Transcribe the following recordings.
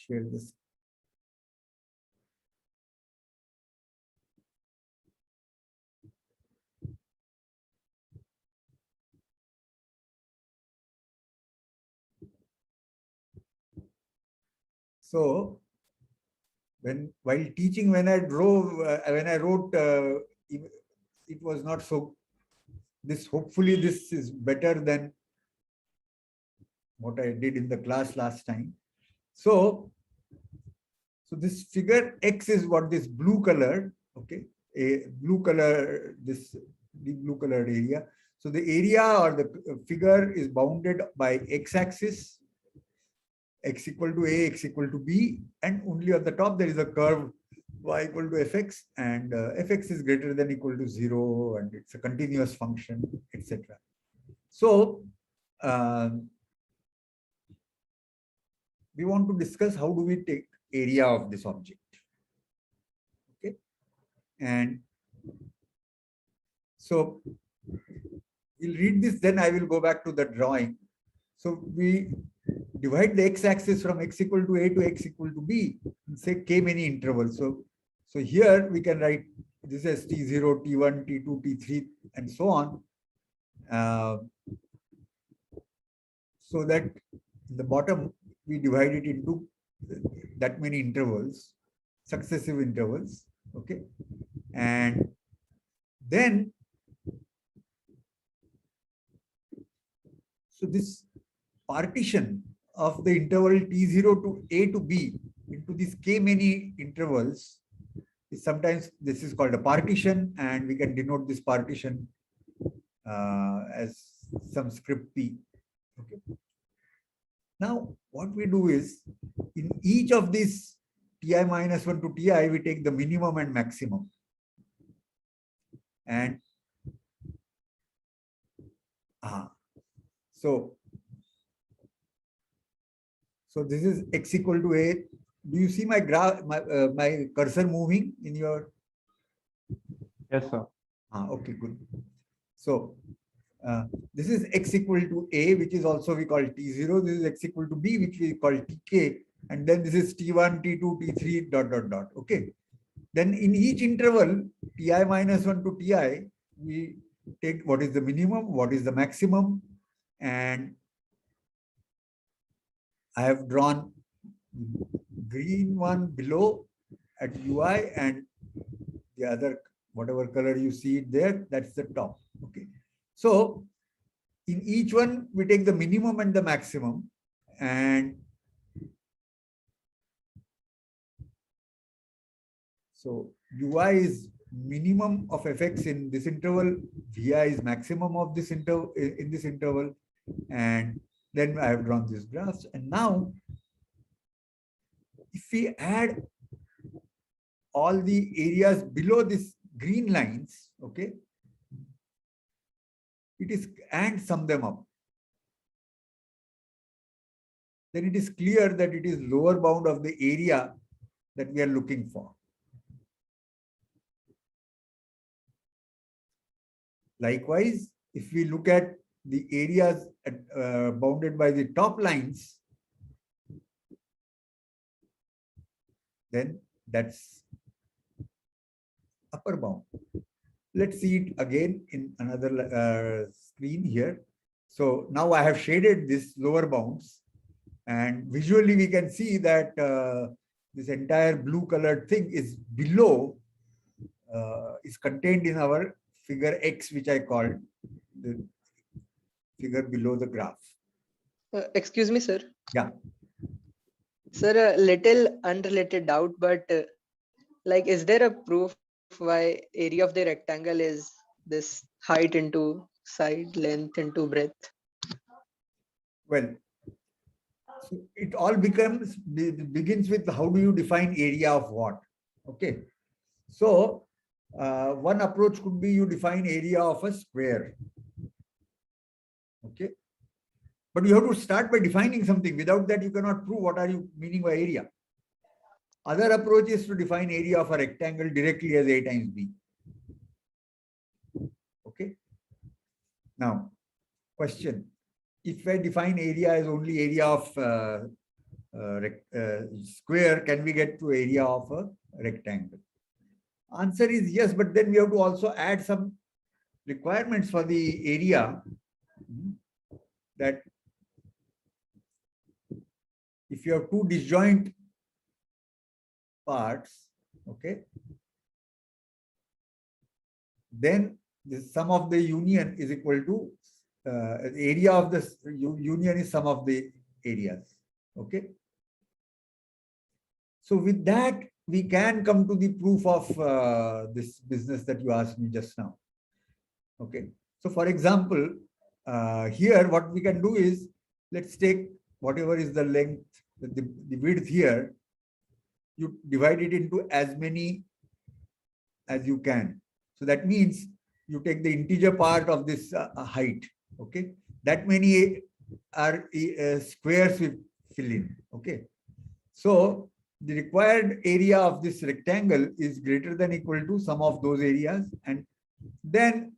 share this. So while teaching, when I wrote, it was not so. Hopefully this is better than what I did in the class last time. So this figure X is what this blue color, okay, a blue color, this deep blue colored area. So the area or the figure is bounded by X-axis, X equal to A, X equal to B, and only on the top there is a curve Y equal to Fx, and Fx is greater than equal to 0, and it's a continuous function, etc. So we want to discuss how do we take area of this object. Okay, and so we'll read this, then I will go back to the drawing. So we divide the x-axis from x equal to a to x equal to b and say k many intervals. So here we can write this as t0, t1, t2, t3, and so on. So that in the bottom we divide it into that many intervals, successive intervals. Okay, and then so this partition of the interval t0 to a to b into these k many intervals is sometimes, this is called a partition, and we can denote this partition as some script p. Okay. Now what we do is, in each of these ti minus 1 to ti, we take the minimum and maximum, and so this is x equal to a. Do you see my graph, my cursor moving in your? Yes, sir. Okay, good. So this is x equal to a, which is also we call t0. This is x equal to b, which we call tk, and then this is t1, t2, t3, dot dot dot. Okay. Then in each interval ti minus 1 to ti, we take what is the minimum, what is the maximum, and I have drawn green one below at ui, and the other, whatever color you see it there, that's the top. Okay. So in each one, we take the minimum and the maximum, and so ui is minimum of fx in this interval, vi is maximum of this interval in this interval, and then I have drawn these graphs. And now if we add all the areas below this green lines, okay, it is, and sum them up, then it is clear that it is lower bound of the area that we are looking for. Likewise, if we look at the areas bounded by the top lines, then that's upper bound. Let's see it again in another screen here. So now I have shaded this lower bounds, and visually we can see that this entire blue colored thing is below, is contained in our figure X, which I called the figure below the graph. Excuse me, sir. Yeah. Sir, a little unrelated doubt, but like, is there a proof why area of the rectangle is this height into side, length into breadth? Well, so it all begins with how do you define area of what? Okay. So one approach could be you define area of a square. Okay. But you have to start by defining something. Without that, you cannot prove what are you meaning by area. Other approach is to define area of a rectangle directly as A times B. Okay. Now, question. If I define area as only area of square can we get to area of a rectangle? Answer is yes, but then we have to also add some requirements for the area, that if you have two disjoint parts, okay, then the sum of the union is equal to area of the union is sum of the areas. Okay. So with that, we can come to the proof of this business that you asked me just now. Okay. So for example, here what we can do is, let's take whatever is the length, the width here, you divide it into as many as you can. So that means you take the integer part of this height. Okay. That many are squares we fill in. Okay. So the required area of this rectangle is greater than equal to sum of those areas, and then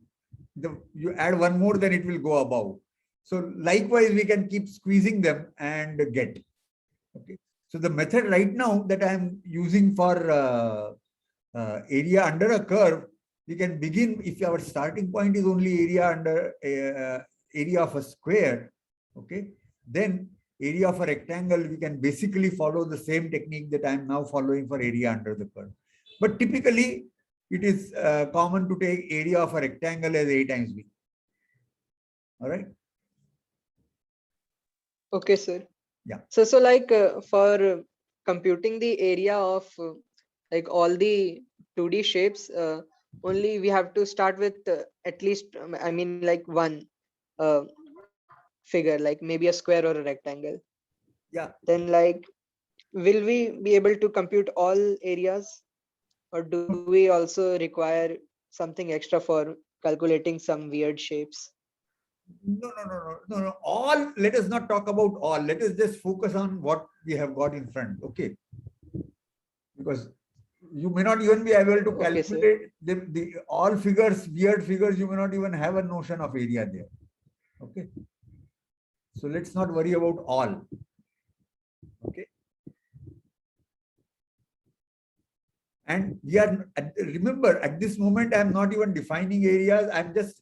you add one more, then it will go above. So likewise, we can keep squeezing them and get. Okay. So the method right now that I am using for area under a curve, we can begin, if our starting point is only area under area of a square, okay, then area of a rectangle, we can basically follow the same technique that I am now following for area under the curve. But typically, it is common to take area of a rectangle as A times B. All right. Okay, sir. Yeah. So like for computing the area of like all the 2D shapes, only we have to start with at least, I mean, like one figure, like maybe a square or a rectangle. Yeah. Then like, will we be able to compute all areas, or do we also require something extra for calculating some weird shapes? No. All, let us not talk about all. Let us just focus on what we have got in front. Okay. Because you may not even be able to Okay, sir. calculate the all figures, weird figures, you may not even have a notion of area there. Okay. So let's not worry about all. Okay. And we are, remember, at this moment, I'm not even defining areas. I'm just,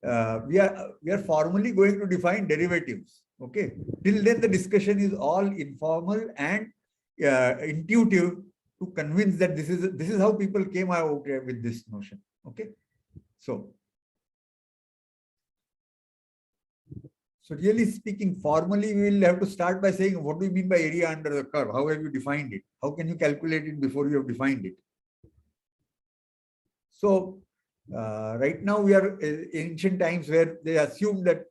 we are formally going to define derivatives. Okay. Till then, the discussion is all informal and intuitive, to convince that this is how people came out with this notion. Okay. So really speaking, formally, we will have to start by saying, what do you mean by area under the curve? How have you defined it? How can you calculate it before you have defined it? So right now we are in ancient times where they assume that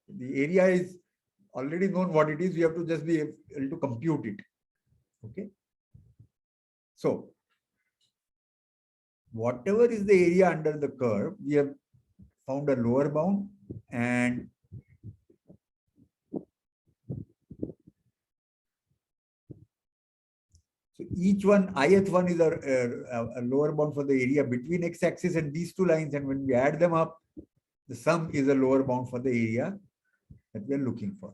the area is already known what it is. We have to just be able to compute it. Okay. So whatever is the area under the curve, we have found a lower bound, and so each one, ith one is a lower bound for the area between x-axis and these two lines, and when we add them up, the sum is a lower bound for the area that we are looking for.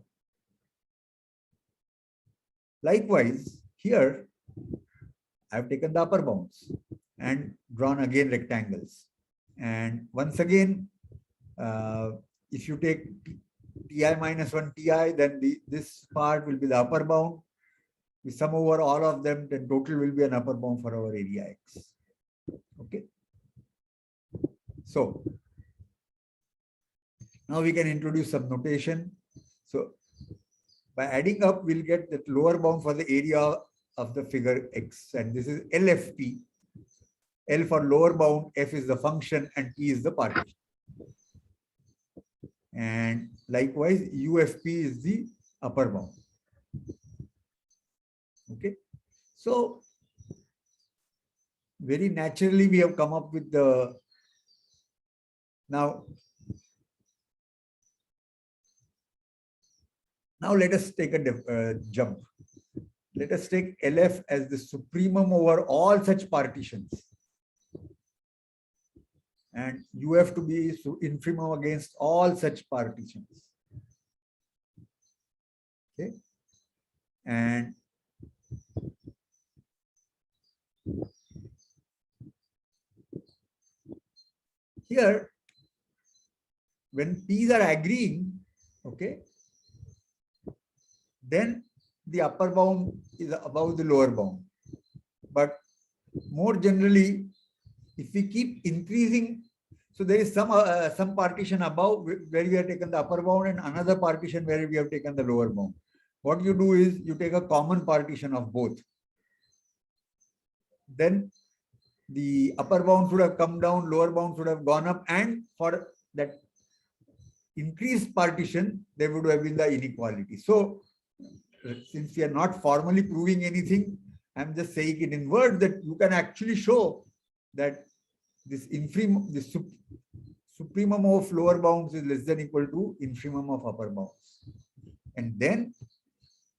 Likewise, here I have taken the upper bounds and drawn again rectangles. And once again, if you take ti minus 1 ti, then this part will be the upper bound. We sum over all of them, then total will be an upper bound for our area x. Okay. So now we can introduce some notation. So by adding up, we'll get that lower bound for the area of the figure x, and this is LFP. L for lower bound, F is the function, and P is the partition. And likewise, UFP is the upper bound. Okay. So very naturally, we have come up with the, now let us take a jump. Let us take LF as the supremum over all such partitions, and UF to be infimum against all such partitions. Okay. And here, when P's are agreeing, okay, then the upper bound is above the lower bound. But more generally, if we keep increasing, so there is some partition above where we have taken the upper bound and another partition where we have taken the lower bound. What you do is you take a common partition of both. Then the upper bound should have come down, lower bound should have gone up, and for that increased partition, there would have been the inequality. So since we are not formally proving anything, I'm just saying it in words that you can actually show that this supremum of lower bounds is less than equal to infimum of upper bounds. And then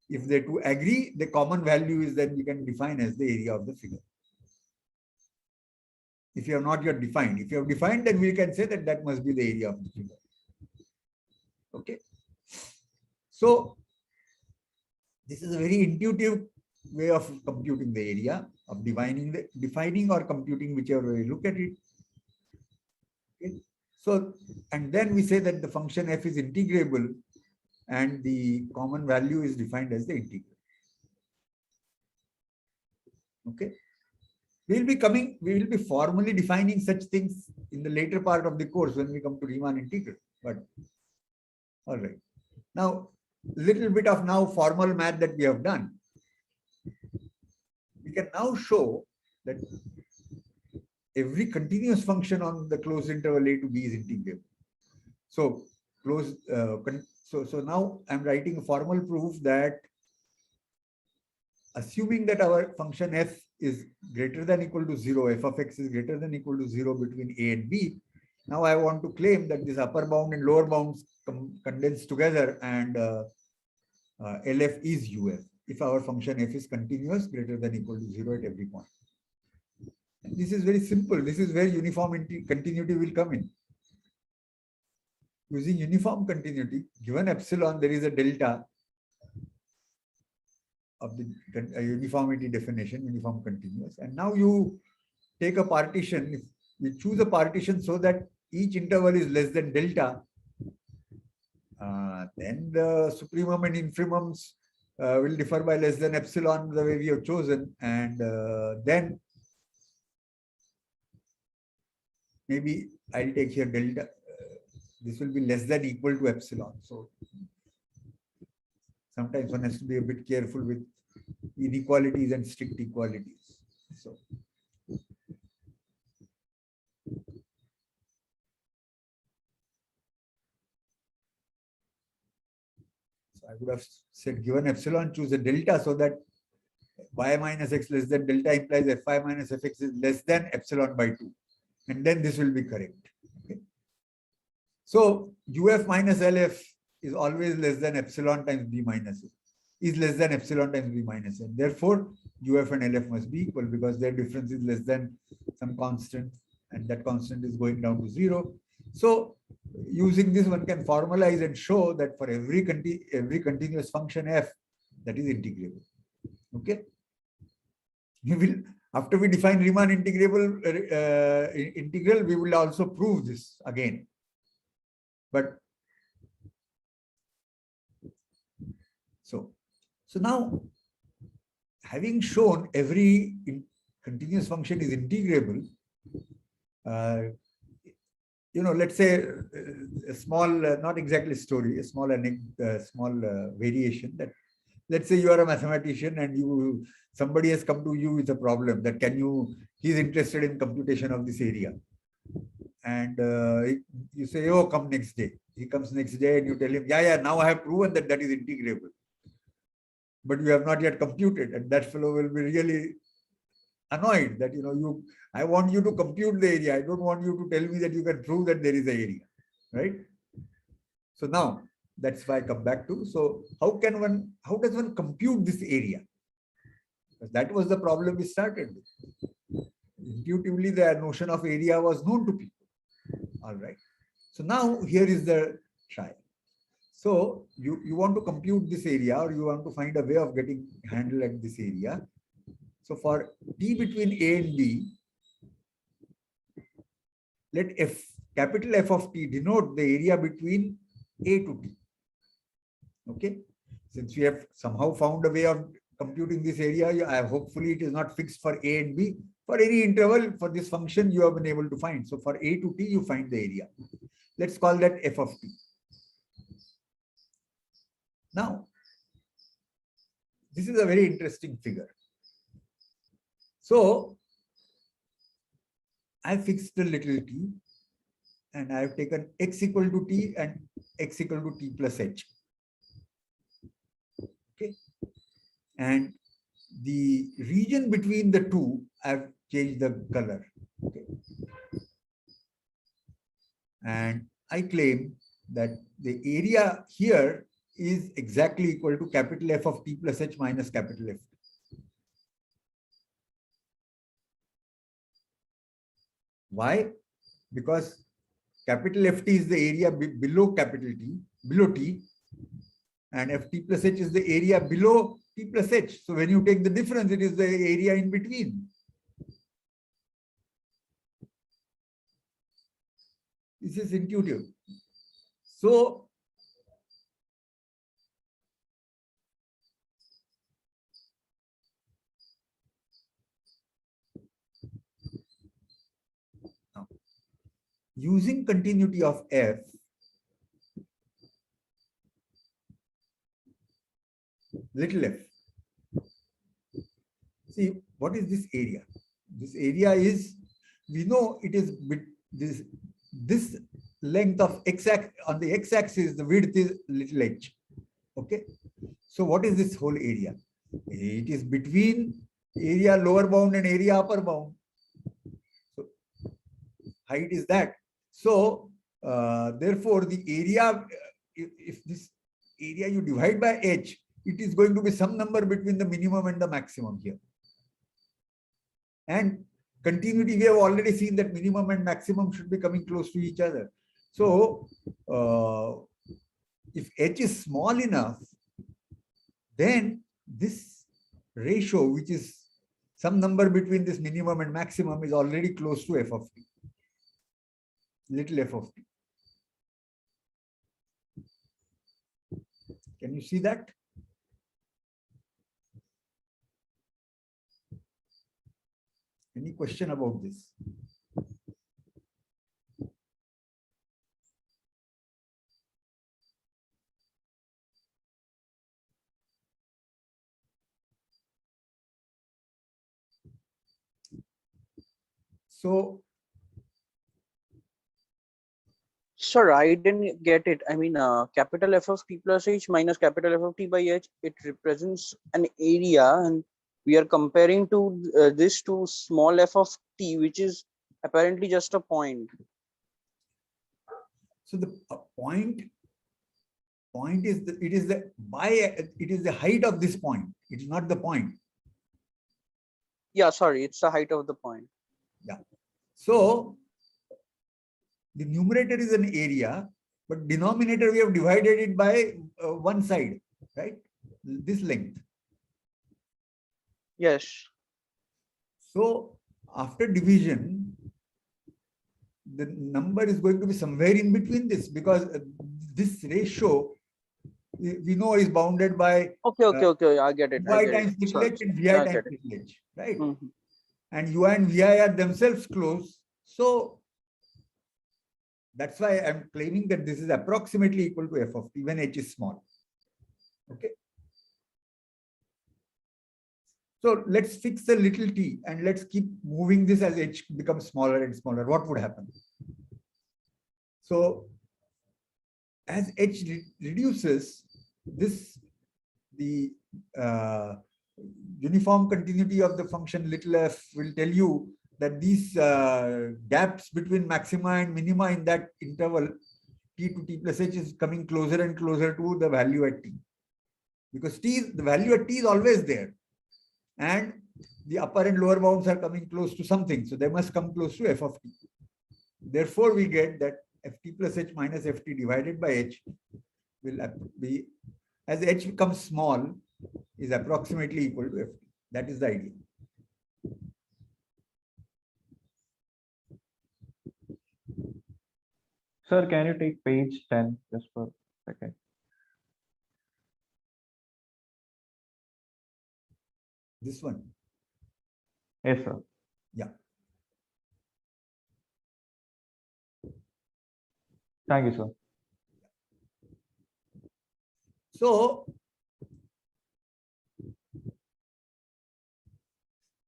if they two agree, the common value is that we can define as the area of the figure. If you have not yet defined, if you have defined, then we can say that that must be the area of the figure. Okay. So this is a very intuitive way of computing the area, of defining or computing, whichever way you look at it. Okay. So, and then we say that the function f is integrable and the common value is defined as the integral. Okay. We will be formally defining such things in the later part of the course when we come to Riemann integral. But all right. Now, little bit of now formal math that we have done. We can now show that every continuous function on the closed interval a to b is integrable. So so now I'm writing a formal proof that assuming that our function f is greater than equal to 0, f of x is greater than equal to 0 between a and b. Now I want to claim that this upper bound and lower bounds condense together and LF is UF if our function f is continuous greater than equal to 0 at every point. And this is very simple. This is where uniform continuity will come in. Using uniform continuity, given epsilon, there is a delta of the uniformity definition, uniform continuous. And now you take a partition, if you choose a partition so that each interval is less than delta, then the supremum and infimums will differ by less than epsilon the way we have chosen. And then maybe I'll take here delta. This will be less than equal to epsilon. So sometimes one has to be a bit careful with inequalities and strict equalities. So I would have said given epsilon, choose a delta so that y minus x less than delta implies fi minus fx is less than epsilon by 2. And then this will be correct. Okay. So uf minus lf is always less than epsilon times b minus a, is less than epsilon times b minus a. Therefore, uf and lf must be equal because their difference is less than some constant and that constant is going down to 0. So using this, one can formalize and show that for every continuous function f, that is integrable. Okay. We will, after we define Riemann integral, we will also prove this again. But so now, having shown every continuous function is integrable, let's say a small, not exactly story, a small variation that, let's say you are a mathematician and somebody has come to you with a problem that he's interested in computation of this area. And you say, oh, come next day. He comes next day and you tell him, yeah, now I have proven that that is integrable. But you have not yet computed, and that fellow will be really annoyed that, I want you to compute the area. I don't want you to tell me that you can prove that there is an area, right? So now that's why I come back to, so how does one compute this area? Because that was the problem we started with. Intuitively, the notion of area was known to people. All right. So now here is the trial. So you want to compute this area, or you want to find a way of getting handle at this area. So for t between a and b, let f, capital F of t, denote the area between a to t. Okay. Since we have somehow found a way of computing this area, hopefully it is not fixed for a and b. For any interval for this function, you have been able to find. So for a to t, you find the area. Let's call that f of t. Now, this is a very interesting figure. So I fixed the little t, and I have taken x equal to t and x equal to t plus h. Okay. And the region between the two, I've changed the color. Okay. And I claim that the area here is exactly equal to capital F of t plus h minus capital F. Why? Because capital FT is the area below capital T, below T, and FT plus H is the area below T plus H. So when you take the difference, it is the area in between. This is intuitive. So now, using continuity of F, little f. See, what is this area? This area is, we know it is this length of x-axis, on the x-axis, the width is little h. Okay. So what is this whole area? It is between area lower bound and area upper bound. So height is that. So therefore, the area, if this area you divide by h, it is going to be some number between the minimum and the maximum here. And continuity, we have already seen that minimum and maximum should be coming close to each other. So if h is small enough, then this ratio, which is some number between this minimum and maximum, is already close to f of t, little f of t. Can you see that? Any question about this? So, sir, I didn't get it. I mean, capital F of t plus h minus capital F of t by h, it represents an area, and we are comparing to this to small f of t, which is apparently just a point. so the point is it is the height of this point. It is not the point. Yeah, sorry, it's the height of the point. Yeah. So the numerator is an area, but denominator we have divided it by one side, right? This length. Yes. So after division, the number is going to be somewhere in between this, because this ratio we know is bounded by Okay, I get it. ui times little h and vi I times get it. little h, right? Mhm. And ui and vi are themselves close. So that's why I'm claiming that this is approximately equal to f of t when h is small. Okay. So let's fix the little t and let's keep moving this as h becomes smaller and smaller. What would happen? So as h reduces, the uniform continuity of the function little f will tell you that these gaps between maxima and minima in that interval t to t plus h is coming closer and closer to the value at t, because the value at t is always there, and the upper and lower bounds are coming close to something, so they must come close to f of t. Therefore we get that ft plus h minus ft divided by h will be, as h becomes small, is approximately equal to ft. That is the idea. Sir, can you take page 10 just for a second? This one. Yes, sir. Yeah. Thank you, sir. So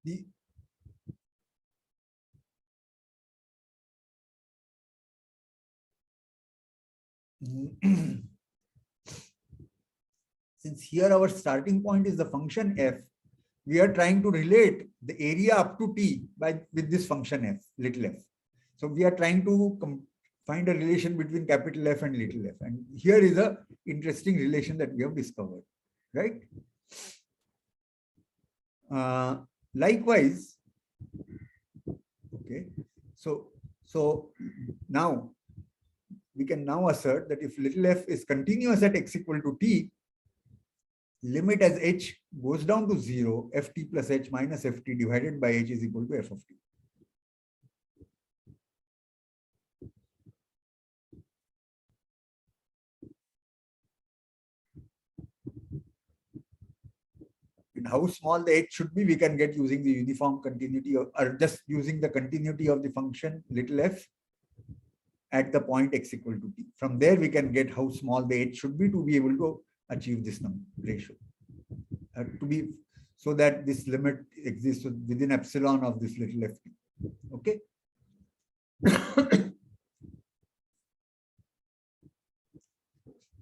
the since here our starting point is the function f, we are trying to relate the area up to t with this function f, little f. So we are trying to find a relation between capital F and little f. And here is a interesting relation that we have discovered, right? Likewise, okay. So now we can now assert that if little f is continuous at x equal to t, limit as h goes down to 0, ft plus h minus ft divided by h is equal to f of t. And how small the h should be, we can get using the uniform continuity or just using the continuity of the function little f at the point x equal to t. From there, we can get how small the h should be to be able to achieve this number ratio. To be so that this limit exists within epsilon of this little ft. Okay.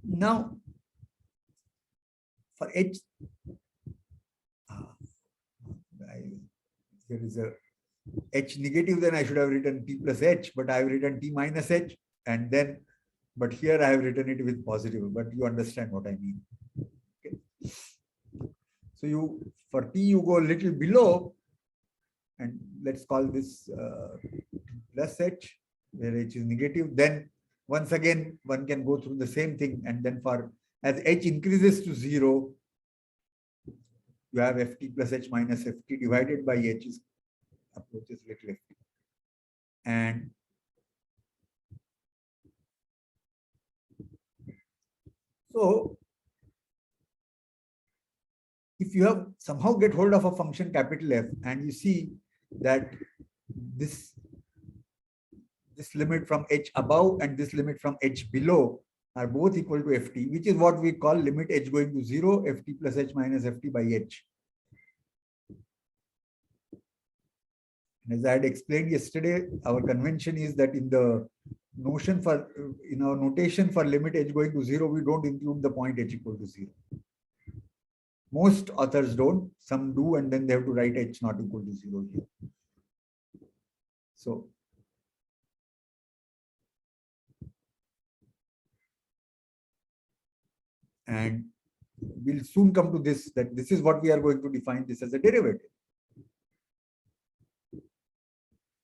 Now, for h, here is a h negative, then I should have written t plus h, but I have written t minus h, and then, but here I have written it with positive, but you understand what I mean. Okay. So you, for t, you go a little below, and let's call this plus h, where h is negative. Then once again, one can go through the same thing, and then for as h increases to 0, you have ft plus h minus ft divided by h is approaches little ft. And so if you have somehow get hold of a function capital F and you see that this limit from h above and this limit from h below are both equal to ft, which is what we call limit h going to 0, ft plus h minus ft by h. And as I had explained yesterday, our convention is that in the notion for, in our notation for limit h going to 0, we don't include the point h equal to 0. Most authors don't, some do, and then they have to write h not equal to 0 here. So and we'll soon come to this, that this is what we are going to define this as a derivative.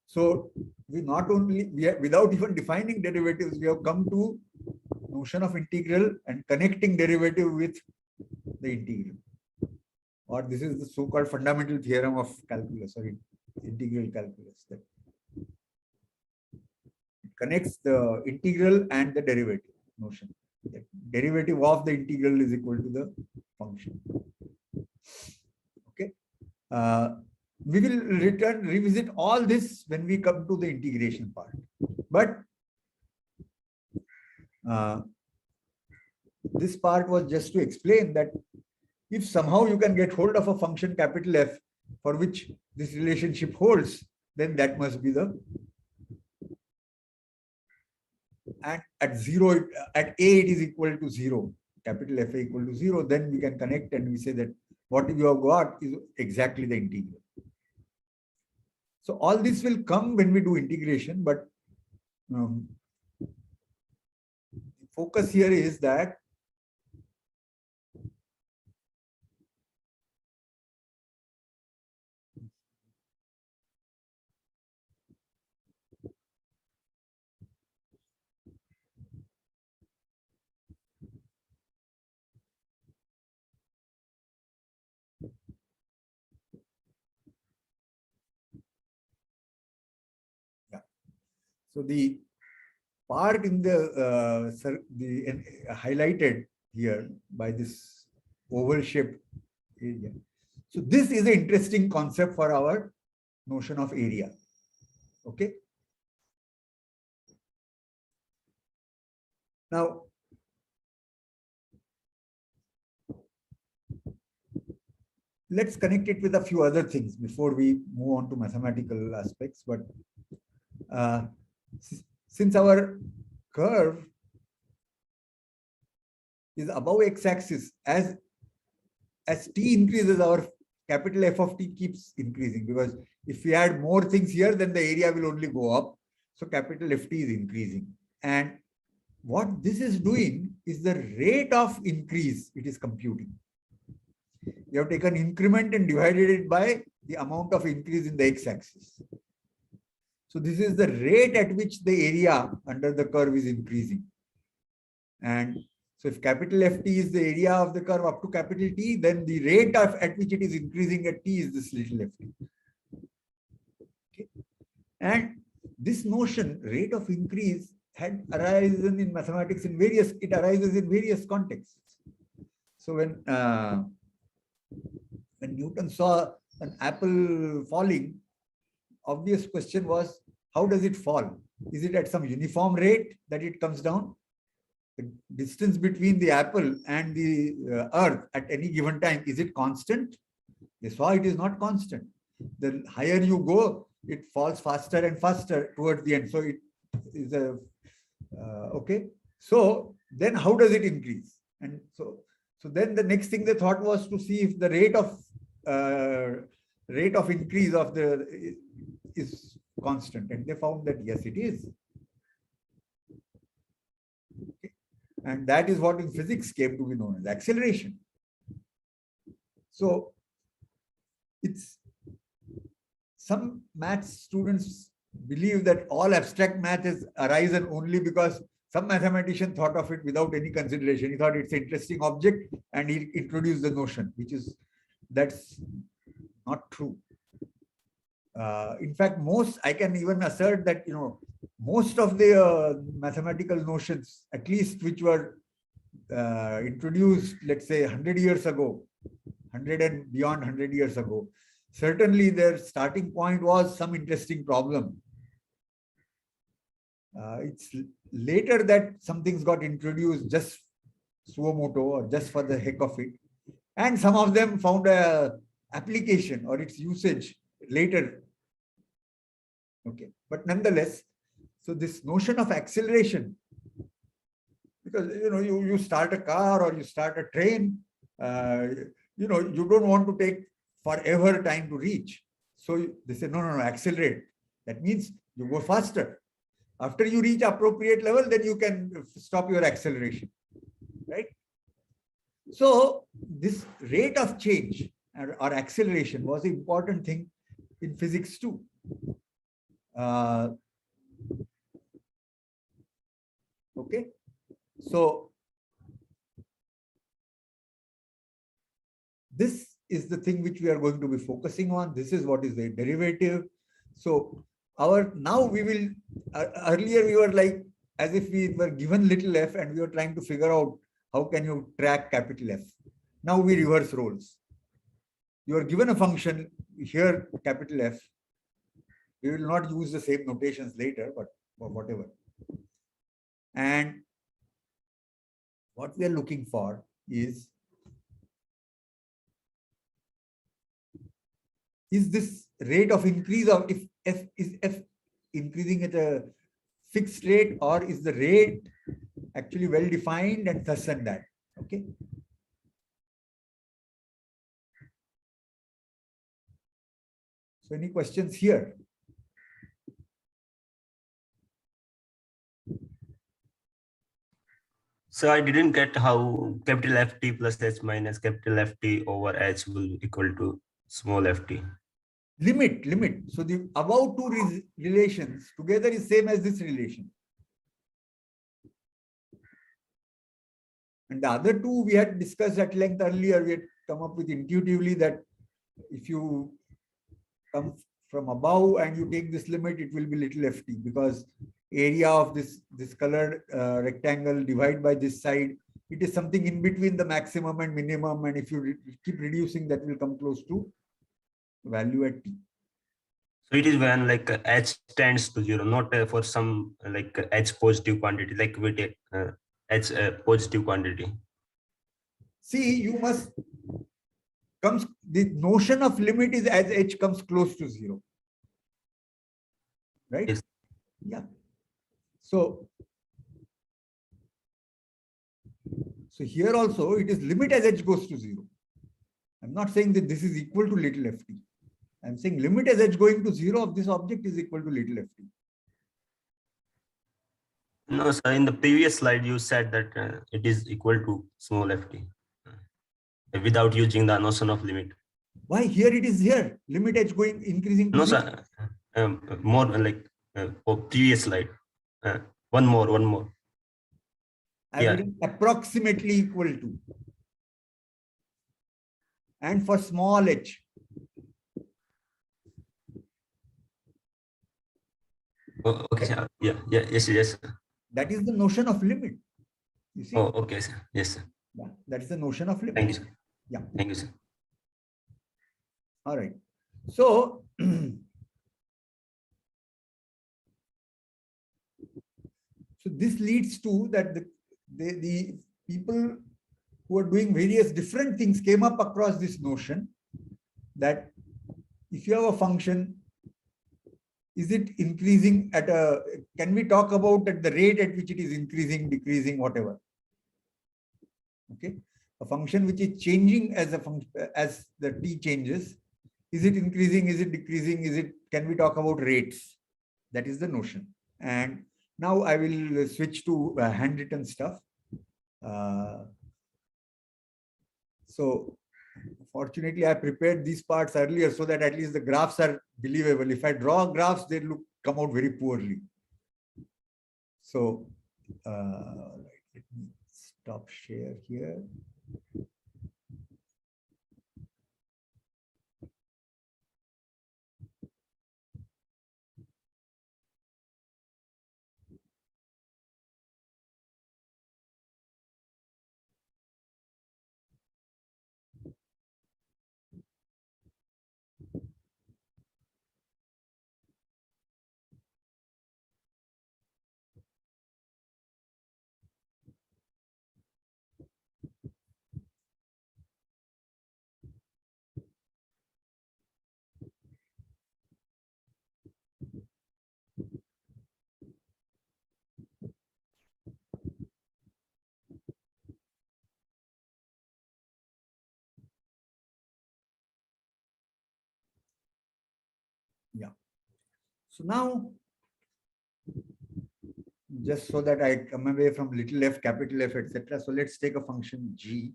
So we not only, without even defining derivatives, we have come to notion of integral and connecting derivative with the integral. Or this is the so-called fundamental theorem of calculus or integral calculus, that it connects the integral and the derivative notion. The derivative of the integral is equal to the function. Okay. We will revisit all this when we come to the integration part. But this part was just to explain that if somehow you can get hold of a function capital F for which this relationship holds, then that must be the, and at 0, at a it is equal to 0, capital F equal to 0, then we can connect and we say that what you have got is exactly the integral. So all this will come when we do integration, but the focus here is that So the part in the highlighted here by this oval shaped area. So this is an interesting concept for our notion of area. Okay. Now, let's connect it with a few other things before we move on to mathematical aspects. But since our curve is above x-axis, as t increases, our capital F of t keeps increasing, because if we add more things here, then the area will only go up. So capital Ft is increasing. And what this is doing is the rate of increase it is computing. You have taken increment and divided it by the amount of increase in the x-axis. So this is the rate at which the area under the curve is increasing. And so if capital Ft is the area of the curve up to capital T, then the rate at which it is increasing at T is this little ft. Okay. And this notion, rate of increase, had arisen in mathematics in it arises in various contexts. So when Newton saw an apple falling, obvious question was, how does it fall? Is it at some uniform rate that it comes down? The distance between the apple and the earth at any given time, is it constant? They saw it is not constant. The higher you go, it falls faster and faster towards the end. So it is a okay. So then how does it increase? And so then the next thing they thought was to see if the rate of increase of the is constant, and they found that yes, it is. Okay. And that is what in physics came to be known as acceleration. So it's some maths students believe that all abstract math is arisen only because some mathematician thought of it without any consideration. He thought it's an interesting object and he introduced the notion, that's not true. In fact, I can even assert that, most of the mathematical notions, at least which were introduced, let's say 100 years ago, 100 and beyond 100 years ago, certainly their starting point was some interesting problem. It's later that some things got introduced just suo moto or just for the heck of it. And some of them found a application or its usage later. Okay, but nonetheless, so this notion of acceleration, because you start a car or you start a train, you don't want to take forever time to reach. So they say, no, accelerate. That means you go faster. After you reach appropriate level, then you can stop your acceleration, right? So this rate of change or acceleration was an important thing in physics too. Okay, so this is the thing which we are going to be focusing on. This is what is the derivative. So now we will, earlier we were like, as if we were given little f and we were trying to figure out how can you track capital F. Now we reverse roles. You are given a function here, capital F. We will not use the same notations later, but whatever. And what we are looking for is this rate of increase of if f is f increasing at a fixed rate, or is the rate actually well defined and thus and that. Okay. So any questions here? So I didn't get how capital Ft plus h minus capital Ft over h will equal to small ft. Limit. So the above two relations together is same as this relation. And the other two we had discussed at length earlier. We had come up with intuitively that if you come from above and you take this limit, it will be little ft, because area of this colored rectangle divide by this side, it is something in between the maximum and minimum, and if you keep reducing, that will come close to value at t. So it is when like h tends to 0, not for some like h positive quantity, like we take h positive quantity. See, you must comes the notion of limit is as h comes close to 0, right? Yes. Yeah. So here also it is limit as h goes to 0. I'm not saying that this is equal to little ft. I'm saying limit as h going to 0 of this object is equal to little ft. No, sir. In the previous slide, you said that it is equal to small ft without using the notion of limit. Why here it is here? Limit h going increasing to No, 0. sir. More like previous slide. One more. I Yeah. will approximately equal to. And for small h, Oh, okay, sir. Yeah. Yes, sir. that is the notion of limit. You see? Oh, okay, sir. Yes, sir. Yeah, that is the notion of limit. Thank you, sir. Yeah. Thank you, sir. All right. So, so this leads to that the people who are doing various different things came up across this notion that if you have a function, is it increasing at a, can we talk about at the rate at which it is increasing, decreasing, whatever? Okay. A function which is changing as a function, as the t changes, is it increasing, is it decreasing, can we talk about rates? That is the notion. And now I will switch to handwritten stuff. So fortunately, I prepared these parts earlier so that at least the graphs are believable. If I draw graphs, they come out very poorly. So let me stop share here. Yeah. So now, just so that I come away from little f, capital F, etc. So let's take a function g.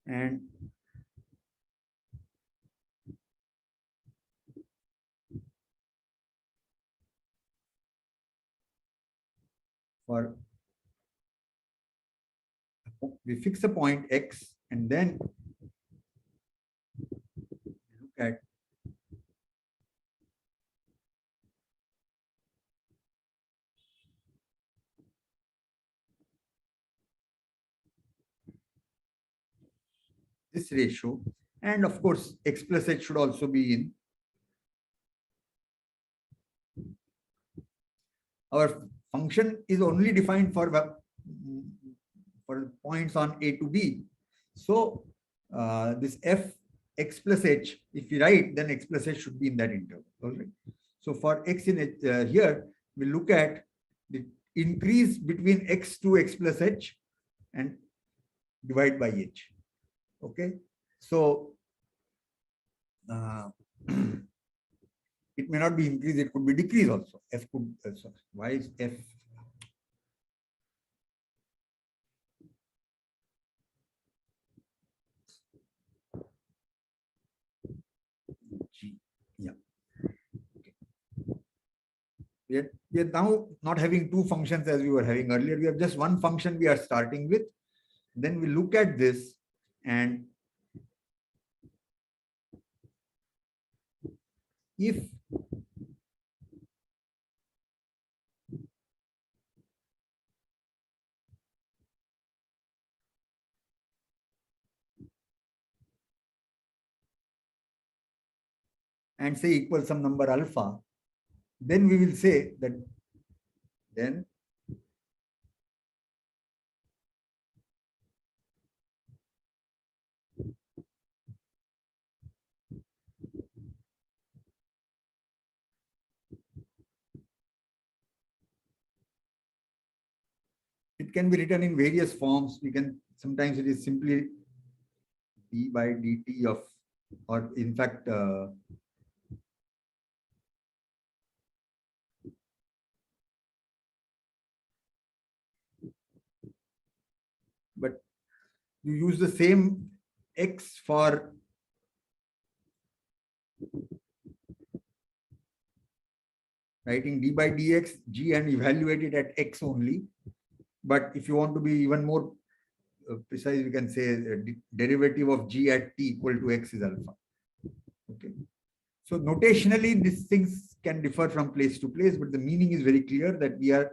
And for we fix a point x and then look at this ratio, and of course x plus h should also be in. Our function is only defined for points on a to b. So this f x plus h, if you write, then x plus h should be in that interval. All right. So for x in h, here we look at the increase between x to x plus h and divide by h. Okay. So it may not be increase, it could be decrease also. F could also. Why is f? G. Yeah. Okay. we are now not having two functions as we were having earlier. We have just one function we are starting with. Then we look at this and if and say equal some number alpha, then we will say that then it can be written in various forms. We can sometimes it is simply d by dt of, or in fact but you use the same x for writing d by dx g and evaluate it at x only. But if you want to be even more precise, we can say derivative of g at t equal to x is alpha. Okay. So notationally, these things can differ from place to place, but the meaning is very clear that we have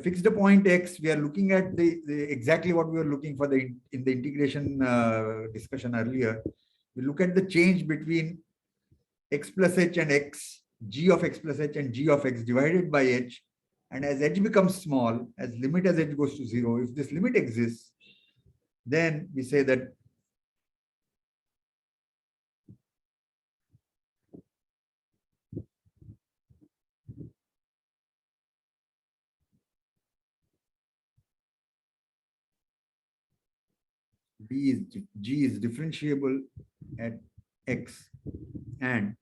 fixed a point x. We are looking at the exactly what we were looking for in the integration discussion earlier. We look at the change between x plus h and x, g of x plus h and g of x divided by h. And as h becomes small, as limit as h goes to 0, if this limit exists, then we say that g is differentiable at x and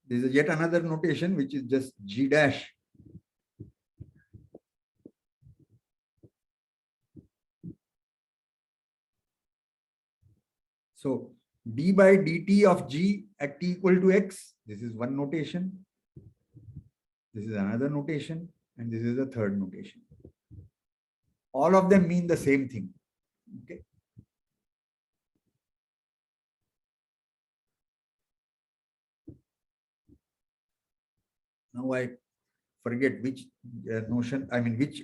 there is yet another notation which is just g dash. So d by dt of g at t equal to x, this is one notation. This is another notation, and this is the third notation. All of them mean the same thing. Okay. Now I forget which notion, I mean, which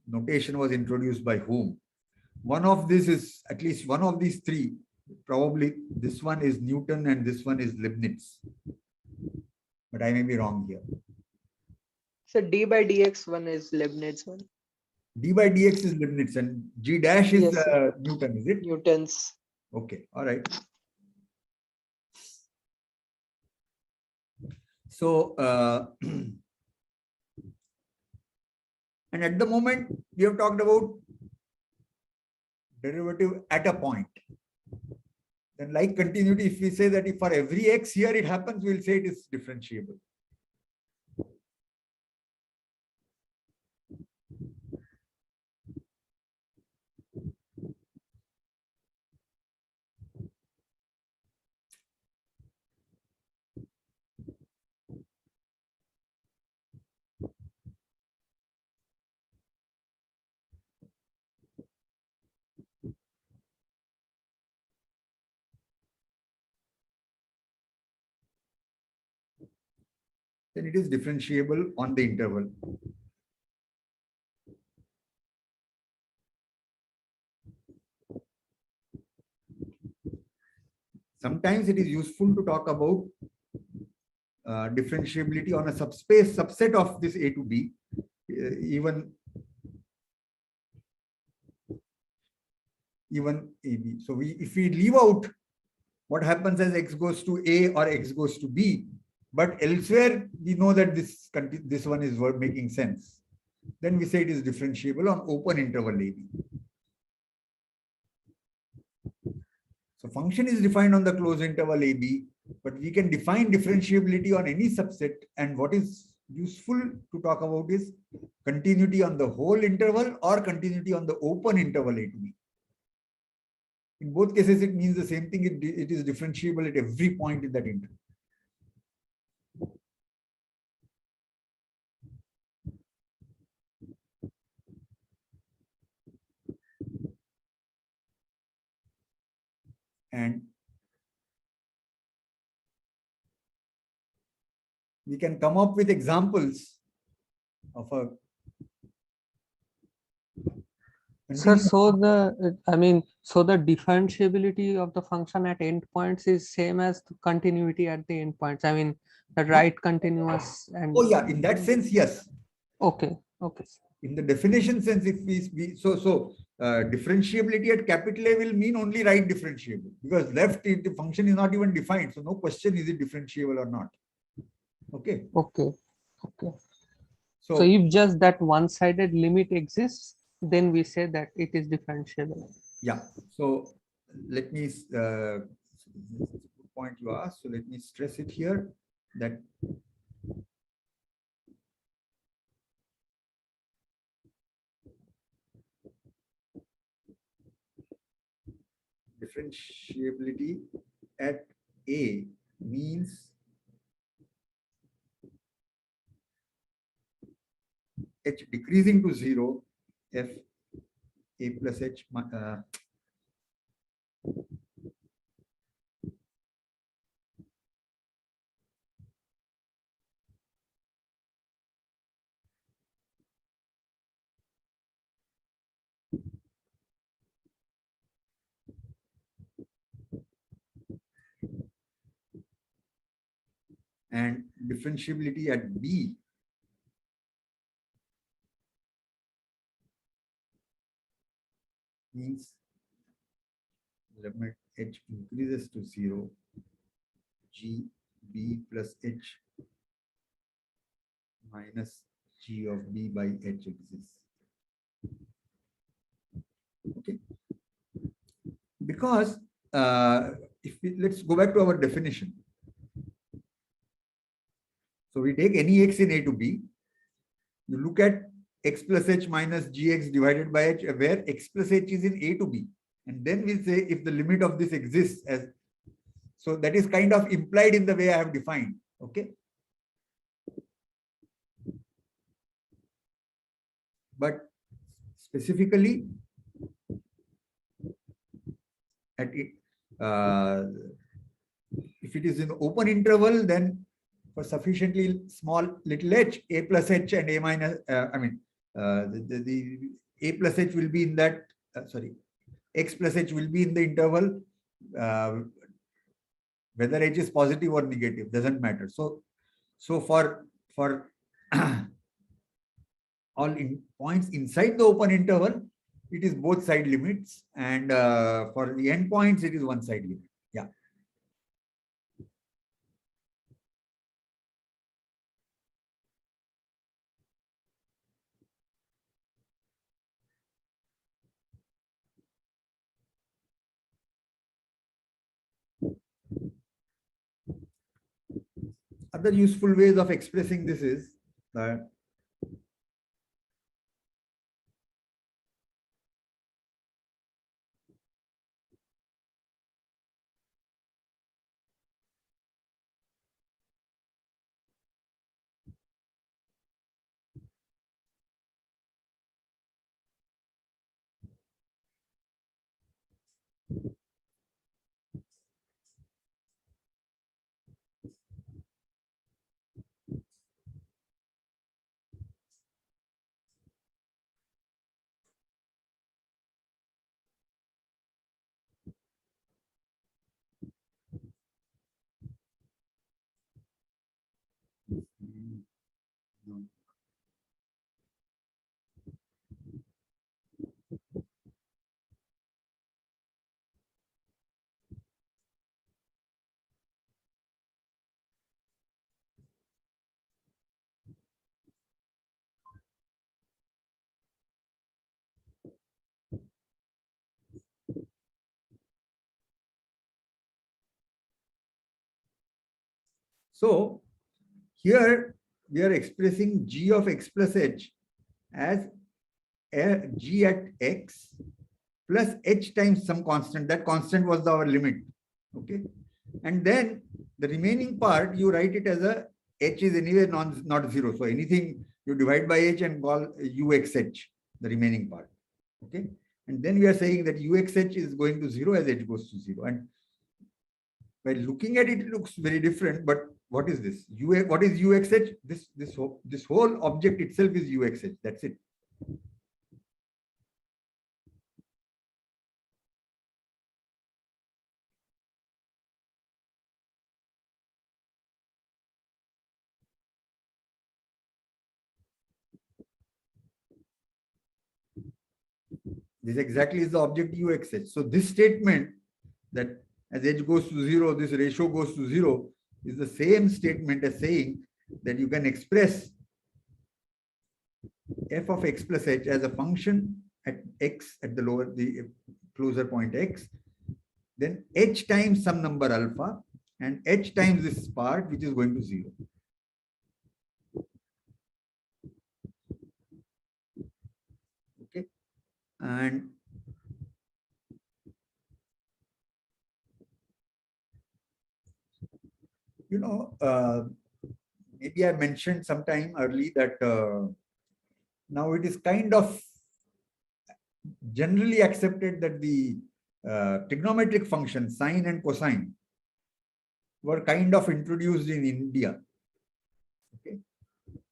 notation was introduced by whom. One of this is, at least one of these three, probably this one is Newton and this one is Leibniz. But I may be wrong here. So d by dx one is Leibniz one. D by dx is Leibniz and g dash is Yes, Newton, is it? Newton's. Okay, all right. So, and at the moment, we have talked about derivative at a point. Then like continuity, if we say that if for every x here it happens, we'll say it is differentiable. Then it is differentiable on the interval. Sometimes it is useful to talk about differentiability on a subspace subset of this A to B, even AB. So if we leave out what happens as x goes to A or x goes to B, but elsewhere we know that this one is making sense, then we say it is differentiable on open interval AB. So function is defined on the closed interval AB, but we can define differentiability on any subset. And what is useful to talk about is continuity on the whole interval or continuity on the open interval A to B. In both cases, it means the same thing. It is differentiable at every point in that interval. And we can come up with examples of a Sir, continuous- so so the differentiability of the function at endpoints is same as the continuity at the endpoints. I mean, the right continuous and. Oh yeah, in that sense, yes. Okay, okay. In the definition sense, if differentiability at capital A will mean only right differentiable, because left the function is not even defined. So no question is it differentiable or not. Okay. Okay, okay. So, So if just that one-sided limit exists, then we say that it is differentiable. yeah. So let me point you asked. So let me stress it here that differentiability at A means h decreasing to 0 f a plus h and differentiability at B means limit h increases to 0 g b plus h minus g of b by h exists. Okay, because let's go back to our definition. So we take any x in A to B, you look at x plus h minus gx divided by h, where x plus h is in A to B, and then we say if the limit of this exists as, so that is kind of implied in the way I have defined. Okay, but specifically at it, if it is in open interval, then for sufficiently small little h, a plus h and a minus, the a plus h will be in that, x plus h will be in the interval, whether h is positive or negative, doesn't matter. So for all points inside the open interval, it is both side limits, and for the endpoints, it is one side limit. Yeah. Other useful ways of expressing this is that so here we are expressing g of x plus h as a g at x plus h times some constant. That constant was our limit. Okay. And then the remaining part, you write it as a h is anyway not zero. So anything you divide by h and call uxh, the remaining part. Okay. And then we are saying that uxh is going to zero as h goes to zero. And by looking at it, it looks very different. But what is this? What is uxh? This whole object itself is uxh. That's it. This exactly is the object uxh. So this statement that as h goes to zero, this ratio goes to zero is the same statement as saying that you can express f of x plus h as a function at x at the closer point x, then h times some number alpha and h times this part which is going to zero. Okay. And maybe I mentioned sometime early that now it is kind of generally accepted that the trigonometric functions sine and cosine were kind of introduced in India. Okay,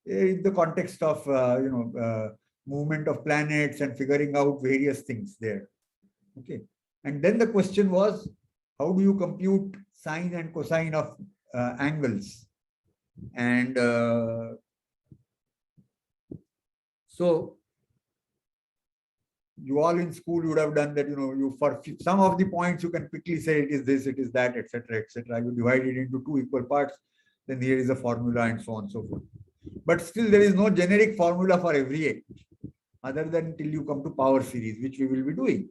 in the context of movement of planets and figuring out various things there. Okay, and then the question was, how do you compute sine and cosine of angles? And so you all in school would have done that, you for some of the points you can quickly say it is this, it is that, etc., etc. You divide it into two equal parts, then here is a formula and so on and so forth. But still there is no generic formula for every x, other than till you come to power series, which we will be doing.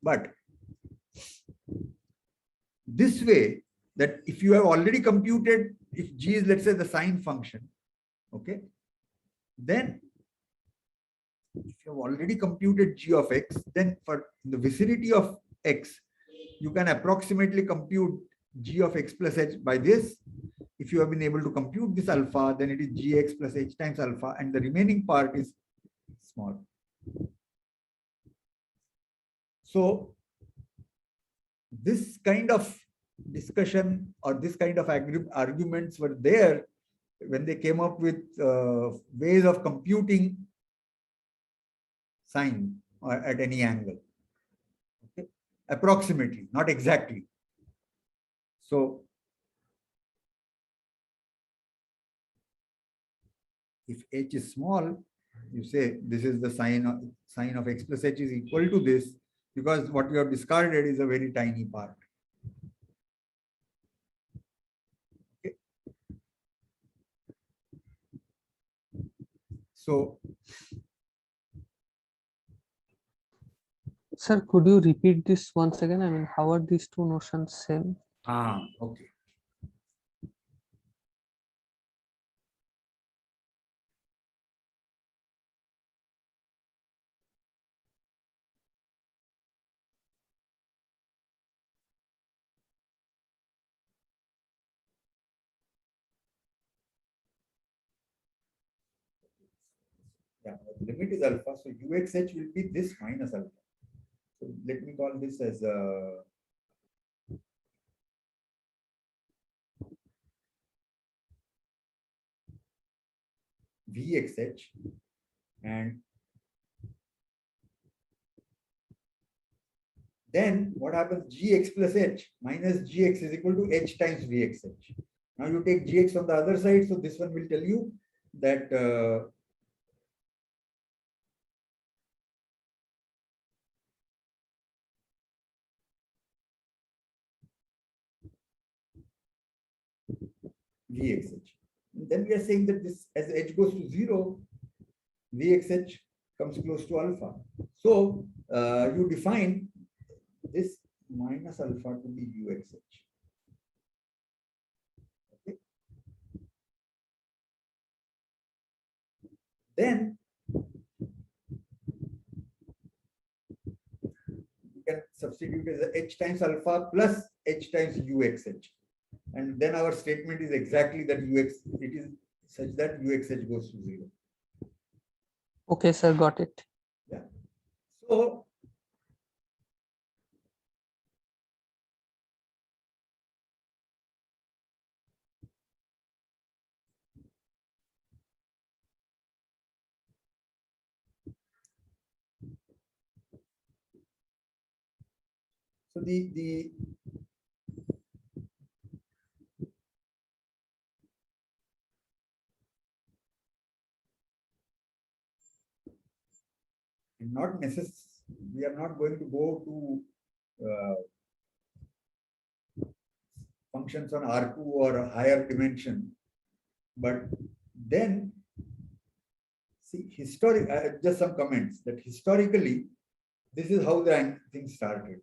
But this way, that if you have already computed, if g is, let's say, the sine function, okay, then if you have already computed g of x, then for the vicinity of x, you can approximately compute g of x plus h by this. If you have been able to compute this alpha, then it is gx plus h times alpha, and the remaining part is small. So this kind of discussion or this kind of arguments were there when they came up with ways of computing sine at any angle. Okay, approximately, not exactly. So if h is small, you say this is the sine of x plus h is equal to this, because what you have discarded is a very tiny part. Okay. So, Sir, could you repeat this once again? I mean, how are these two notions same? okay. Yeah, the limit is alpha, so uxh will be this minus alpha. So let me call this as vxh, and then what happens? Gx plus h minus gx is equal to h times vxh. Now you take gx on the other side, so this one will tell you that vxh. And then we are saying that this, as h goes to 0, vxh comes close to alpha. So you define this minus alpha to be uxh. Okay. Then can substitute as h times alpha plus h times uxh. And then our statement is exactly that it is such that uxh goes to 0. Okay, sir, got it. So the not necessary, we are not going to go to functions on R2 or a higher dimension, but then see just some comments that historically this is how the thing started,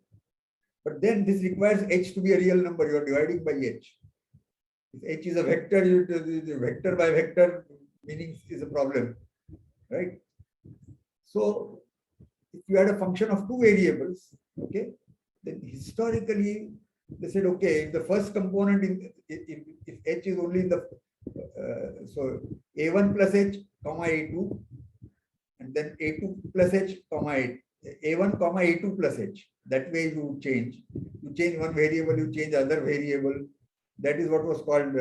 but then this requires h to be a real number. You are dividing by h. If h is a vector, the vector by vector meaning is a problem, right? So if you had a function of two variables, okay, then historically they said, okay, if the first component if h is only in the so a1 plus h comma a2, and then a2 plus h comma a1 comma a2 plus h. That way you change one variable, you change other variable. That is what was called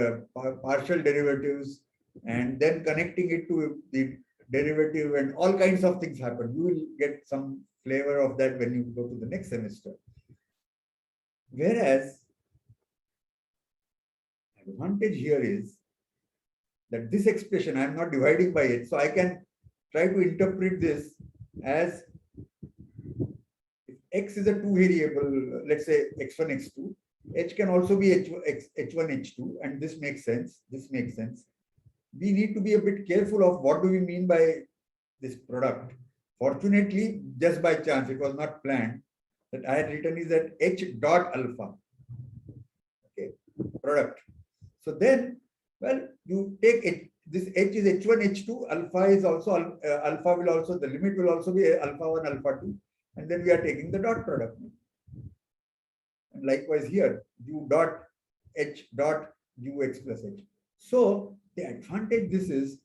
partial derivatives, and then connecting it to the derivative, and all kinds of things happen. You will get some flavor of that when you go to the next semester. Whereas advantage here is that this expression I am not dividing by it, so I can try to interpret this as if x is a two variable, let's say x1, x2, h can also be h1, h2, and this makes sense. This makes sense. We need to be a bit careful of what do we mean by this product. Fortunately, just by chance, it was not planned, that I had written is that h dot alpha, okay, product. So then, well, you take it, this h is h1, h2, alpha is also, alpha will also, the limit will also be alpha 1, alpha 2, and then we are taking the dot product. And likewise here, u dot h dot ux plus h. So the advantage this is,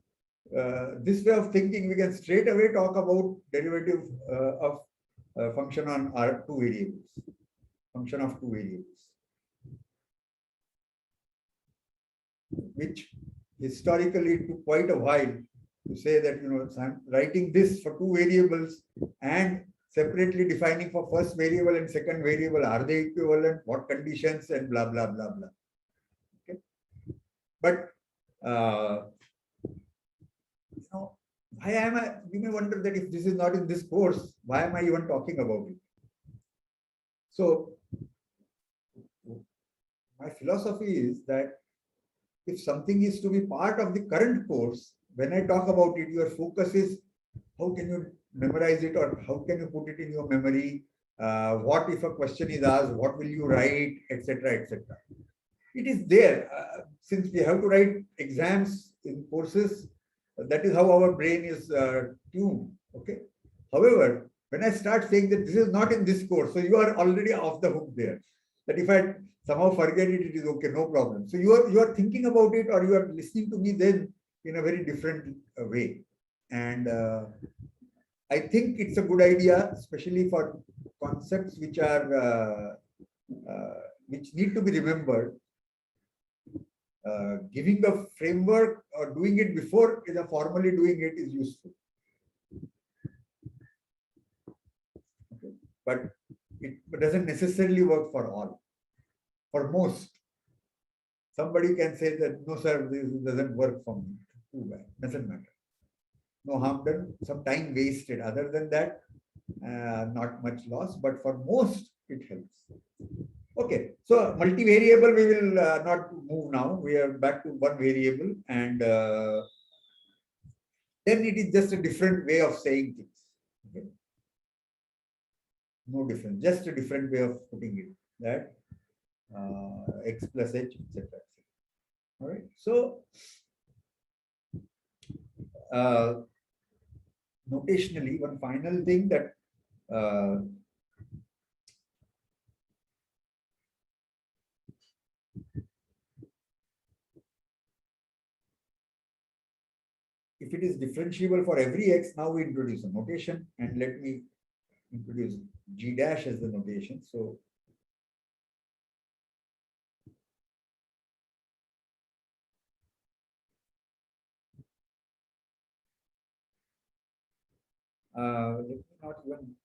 this way of thinking, we can straight away talk about derivative of function on R two variables, function of two variables, which historically took quite a while to say that, you know, I'm writing this for two variables and separately defining for first variable and second variable, are they equivalent, what conditions, and blah, blah, blah, blah. Okay. But, you know, why am I, you may wonder that if this is not in this course, why am I even talking about it? So, my philosophy is that if something is to be part of the current course, when I talk about it, your focus is how can you memorize it, or how can you put it in your memory? What if a question is asked, what will you write, etc., etc. It is there. Since we have to write exams in courses, that is how our brain is tuned. Okay. However, when I start saying that this is not in this course, so you are already off the hook there. That if I somehow forget it, it is okay, no problem. So you are thinking about it, or you are listening to me then in a very different way. And I think it's a good idea, especially for concepts which are which need to be remembered. Giving a framework or doing it before formally doing it is useful. Okay. But it doesn't necessarily work for all. For most, somebody can say that no, sir, this doesn't work for me. Too bad. Doesn't matter. No harm done. Some time wasted. Other than that, not much loss. But for most, it helps. Okay, so multivariable we will not move now. We are back to one variable, and then it is just a different way of saying things. Okay? No different, just a different way of putting it. That x plus h, etc. All right. So notationally, one final thing that if it is differentiable for every x, now we introduce a notation, and let me introduce g dash as the notation. So let me not even.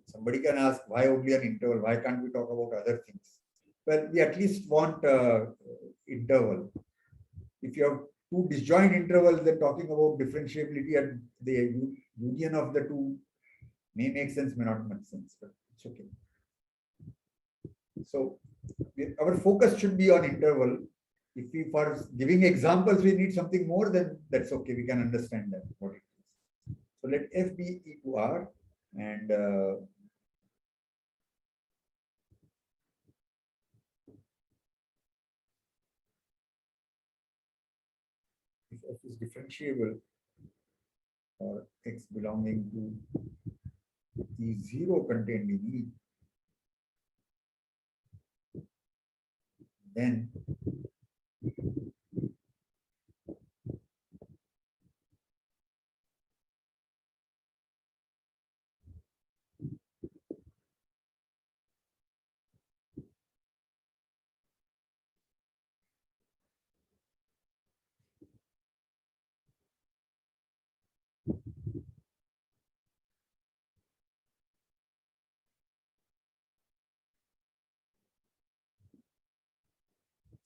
Somebody can ask, why only an interval? Why can't we talk about other things? Well, we at least want interval. If you have two disjoint intervals, then talking about differentiability and the union of the two may make sense, may not make sense, but it's okay. So our focus should be on interval. If we, for giving examples, we need something more, then that's okay. We can understand that what it is. So let f be e to r, and if f is differentiable for x belonging to E0 contained in E, then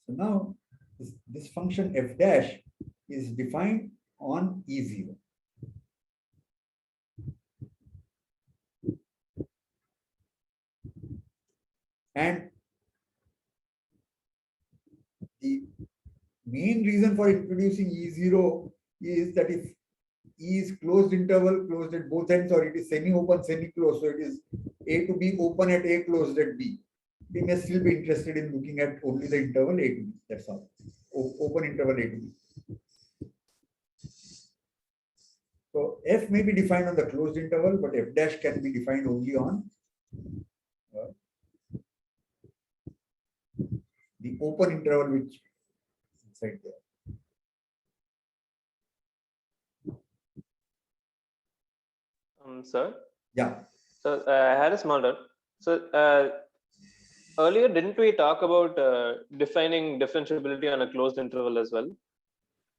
so now this function f dash is defined on E0. And the main reason for introducing E0 is that if E is closed interval, closed at both ends, or it is semi-open, semi-closed, so it is A to B open at A, closed at B, we may still be interested in looking at only the interval A to B. That's all. Open interval A to B. So f may be defined on the closed interval, but f dash can be defined only on the open interval, which is inside there. Sir. Yeah. So I had a small doubt. So earlier, didn't we talk about defining differentiability on a closed interval as well?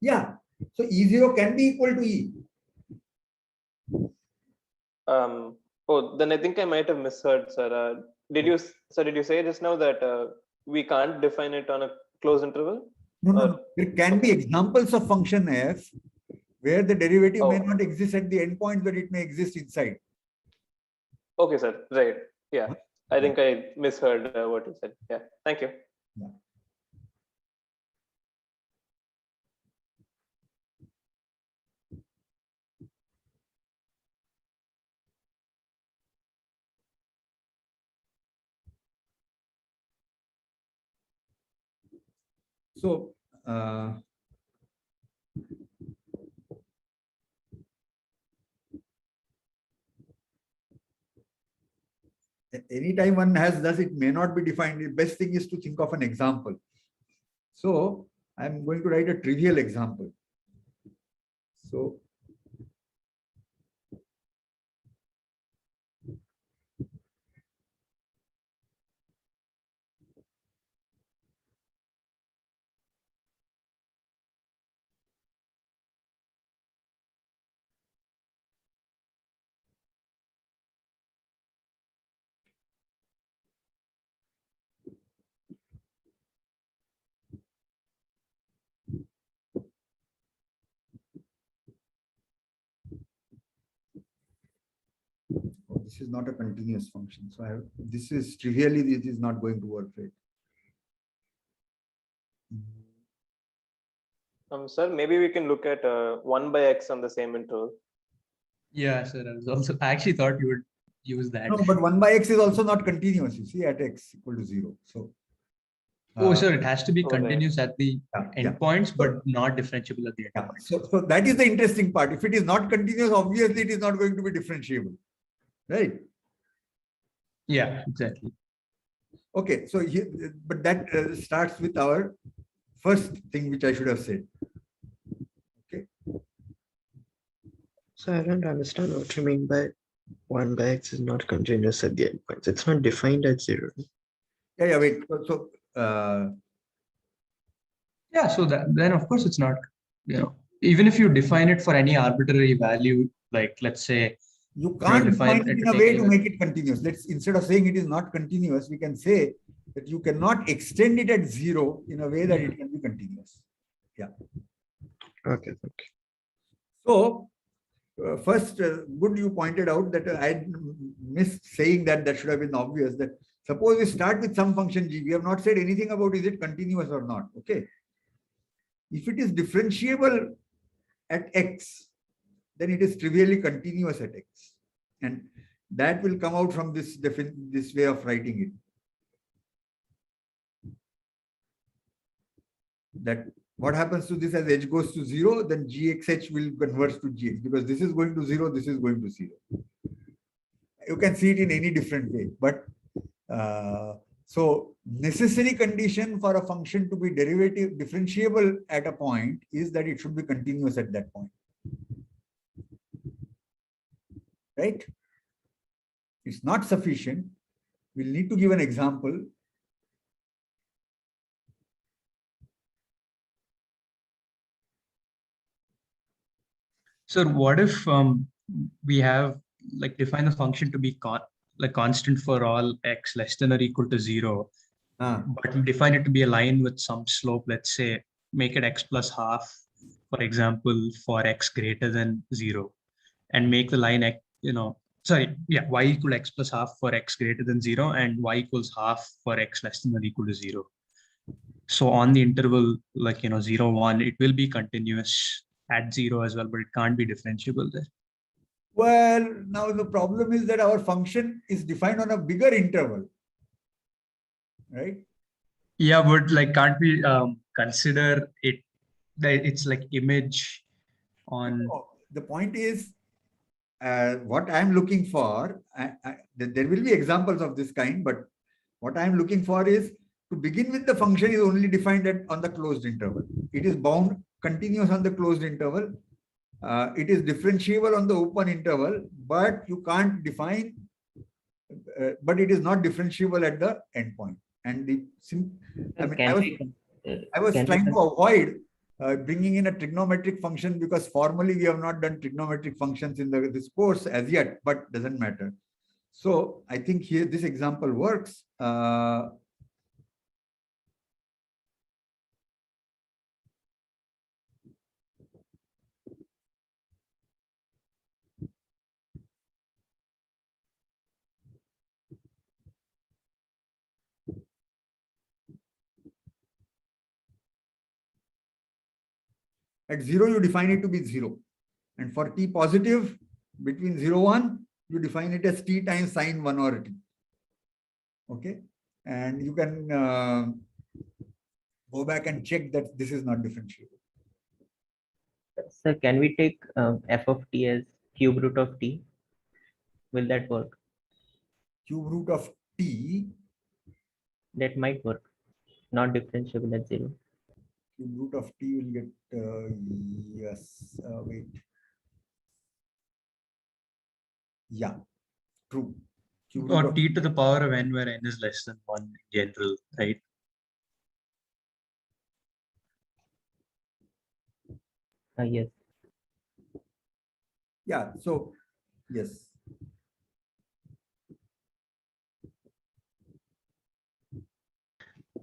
Yeah. So E0 can be equal to E. Oh, then I think I might have misheard, sir. Did you say just now that we can't define it on a closed interval? No, no, no. There can be examples of function f where the derivative may not exist at the endpoint, but it may exist inside. Okay, sir. Right. Yeah. I think I misheard what you said. Yeah. Thank you. Yeah. So, anytime one has thus, it may not be defined. The best thing is to think of an example. So I'm going to write a trivial example. So this is not a continuous function. So this is trivially, this is not going to work right. Sir, maybe we can look at 1 by x on the same interval. Yeah, sir. I actually thought you would use that. No, but 1 by x is also not continuous, you see, at x equal to 0. So Oh, sir, it has to be all right. continuous at the yeah. endpoints, but not differentiable at the Yeah. endpoints. So that is the interesting part. If it is not continuous, obviously it is not going to be differentiable, right? Yeah, exactly. Okay, so here, but that starts with our first thing which I should have said. Okay, So I don't understand what you mean by 1 by x is not continuous at the endpoints. It's not defined at 0. yeah, wait. So Yeah, so that then of course it's not, even if you define it for any arbitrary value, like let's say you you can't define define it it in to a take way any to value. make it continuous. Let's, instead of saying it is not continuous, we can say that you cannot extend it at 0 in a way that it can be continuous. Yeah. Okay, okay. So first, good you pointed out that I missed saying that should have been obvious, that suppose we start with some function g, we have not said anything about is it continuous or not. Okay. If it is differentiable at x, then it is trivially continuous at x. And that will come out from this way of writing it. That what happens to this as h goes to 0, then gxh will converge to gx, because this is going to 0, this is going to 0. You can see it in any different way, but so necessary condition for a function to be differentiable at a point is that it should be continuous at that point. Right? It's not sufficient. We'll need to give an example. So what if we have like define the function to be constant for all x less than or equal to 0, but we define it to be a line with some slope, let's say make it x plus half, for example, for x greater than 0, and make the line y equal x plus half for x greater than 0 and y equals half for x less than or equal to 0. So on the interval, 0, 1, it will be continuous at 0 as well, but it can't be differentiable there. Well, now the problem is that our function is defined on a bigger interval, right? Yeah, but can't we consider it that it's like image on? No, the point is, what I'm looking for, there will be examples of this kind, but what I'm looking for is, to begin with, the function is only defined on the closed interval. It is bound continuous on the closed interval. It is differentiable on the open interval, but you can't define, but it is not differentiable at the endpoint. And I was trying to avoid bringing in a trigonometric function, because formally we have not done trigonometric functions in this course as yet, but doesn't matter. So I think here this example works. At 0, you define it to be 0. And for t positive, between 0, 1, you define it as t times sine 1 or t. Okay. And you can go back and check that this is not differentiable. So can we take f of t as cube root of t? Will that work? Cube root of t? That might work. Not differentiable at 0. Cube root of t will get, yes, wait. Yeah, true. Or t to the power of n, where n is less than 1 in general, right? Yes. Yeah, so yes.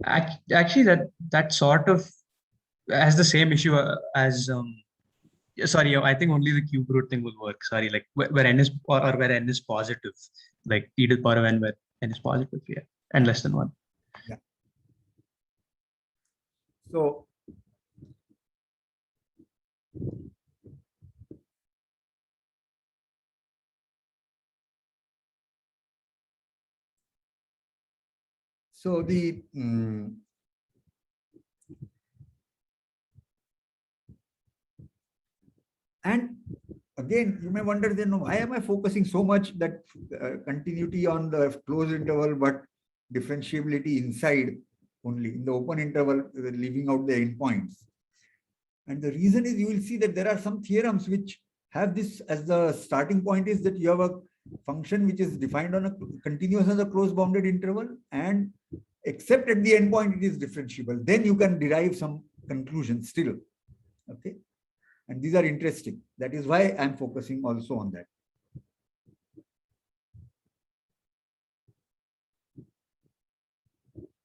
Actually, that sort of has the same issue as sorry, I think only the cube root thing will work. Sorry, like where n is or where n is positive, like t to the power of n where n is positive, yeah, and less than 1. Yeah. So the And again, you may wonder then, why am I focusing so much that continuity on the closed interval, but differentiability inside only in the open interval, leaving out the endpoints? And the reason is, you will see that there are some theorems which have this as the starting point, is that you have a function which is defined on a continuous on the closed bounded interval, and except at the endpoint it is differentiable. Then you can derive some conclusion still. Okay. And these are interesting. That is why I'm focusing also on that.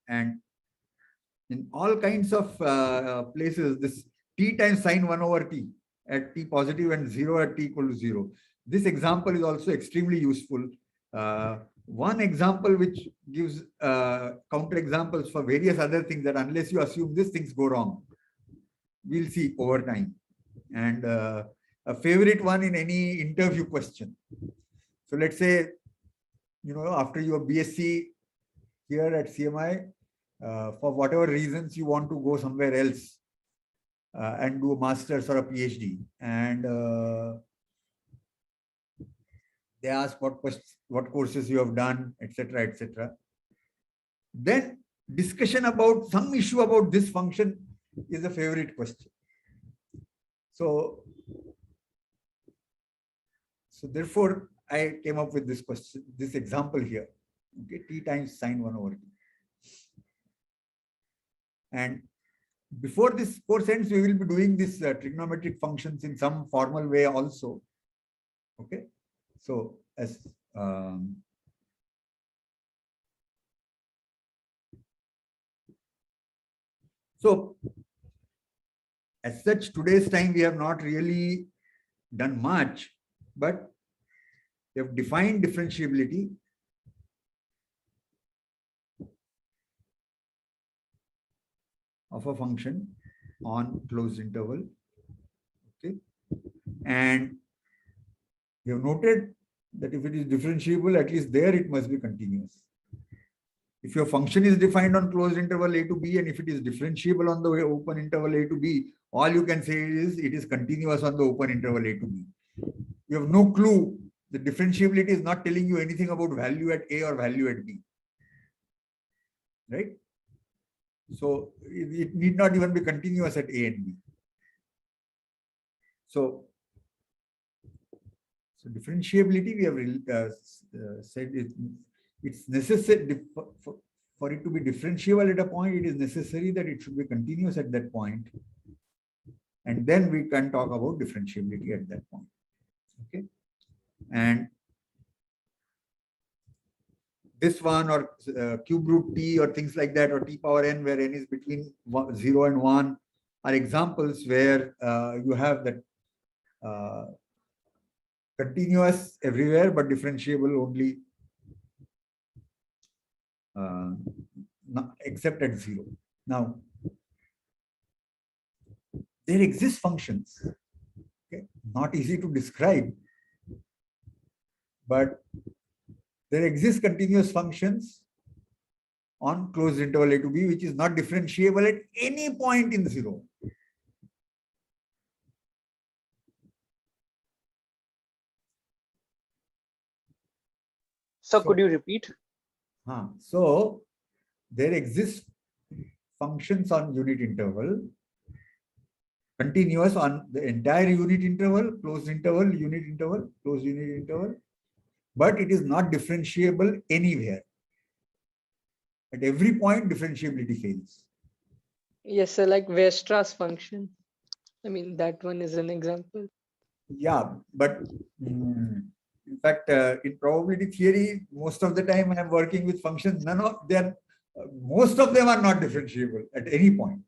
And in all kinds of places, this t times sine 1 over t at t positive and 0 at t equal to 0. This example is also extremely useful. One example which gives counter examples for various other things, that unless you assume this, things go wrong. We'll see over time. And a favorite one in any interview question. So let's say, after your BSc here at CMI, for whatever reasons you want to go somewhere else and do a master's or a PhD, and they ask what courses you have done, etc., etc. Then discussion about some issue about this function is a favorite question. So therefore, I came up with this question, this example here. Okay, t times sine 1 over t. And before this course ends, we will be doing this trigonometric functions in some formal way also. Okay, so as as such, today's time we have not really done much, but we have defined differentiability of a function on closed interval. Okay, and we have noted that if it is differentiable, at least there it must be continuous. If your function is defined on closed interval a to b, and if it is differentiable on the open interval a to b, all you can say is it is continuous on the open interval a to b. You have no clue. The differentiability is not telling you anything about value at a or value at b. Right? So it need not even be continuous at a and b. So differentiability, we have said it's necessary for it to be differentiable at a point. It is necessary that it should be continuous at that point, and then we can talk about differentiability at that point. Okay, and this one, or cube root t or things like that, or t power n, where n is between 0 and 1, are examples where you have that continuous everywhere but differentiable only except at 0. Now, there exist functions, okay, not easy to describe, but there exist continuous functions on closed interval a to b, which is not differentiable at any point in 0. So could you repeat? So there exist functions on unit interval, continuous on the entire unit interval, closed interval, unit interval, closed unit interval, but it is not differentiable anywhere. At every point, differentiability fails. Yes, sir, like Weierstrass function. I mean, that one is an example. Yeah, but in fact, in probability theory, most of the time I am working with functions, most of them are not differentiable at any point.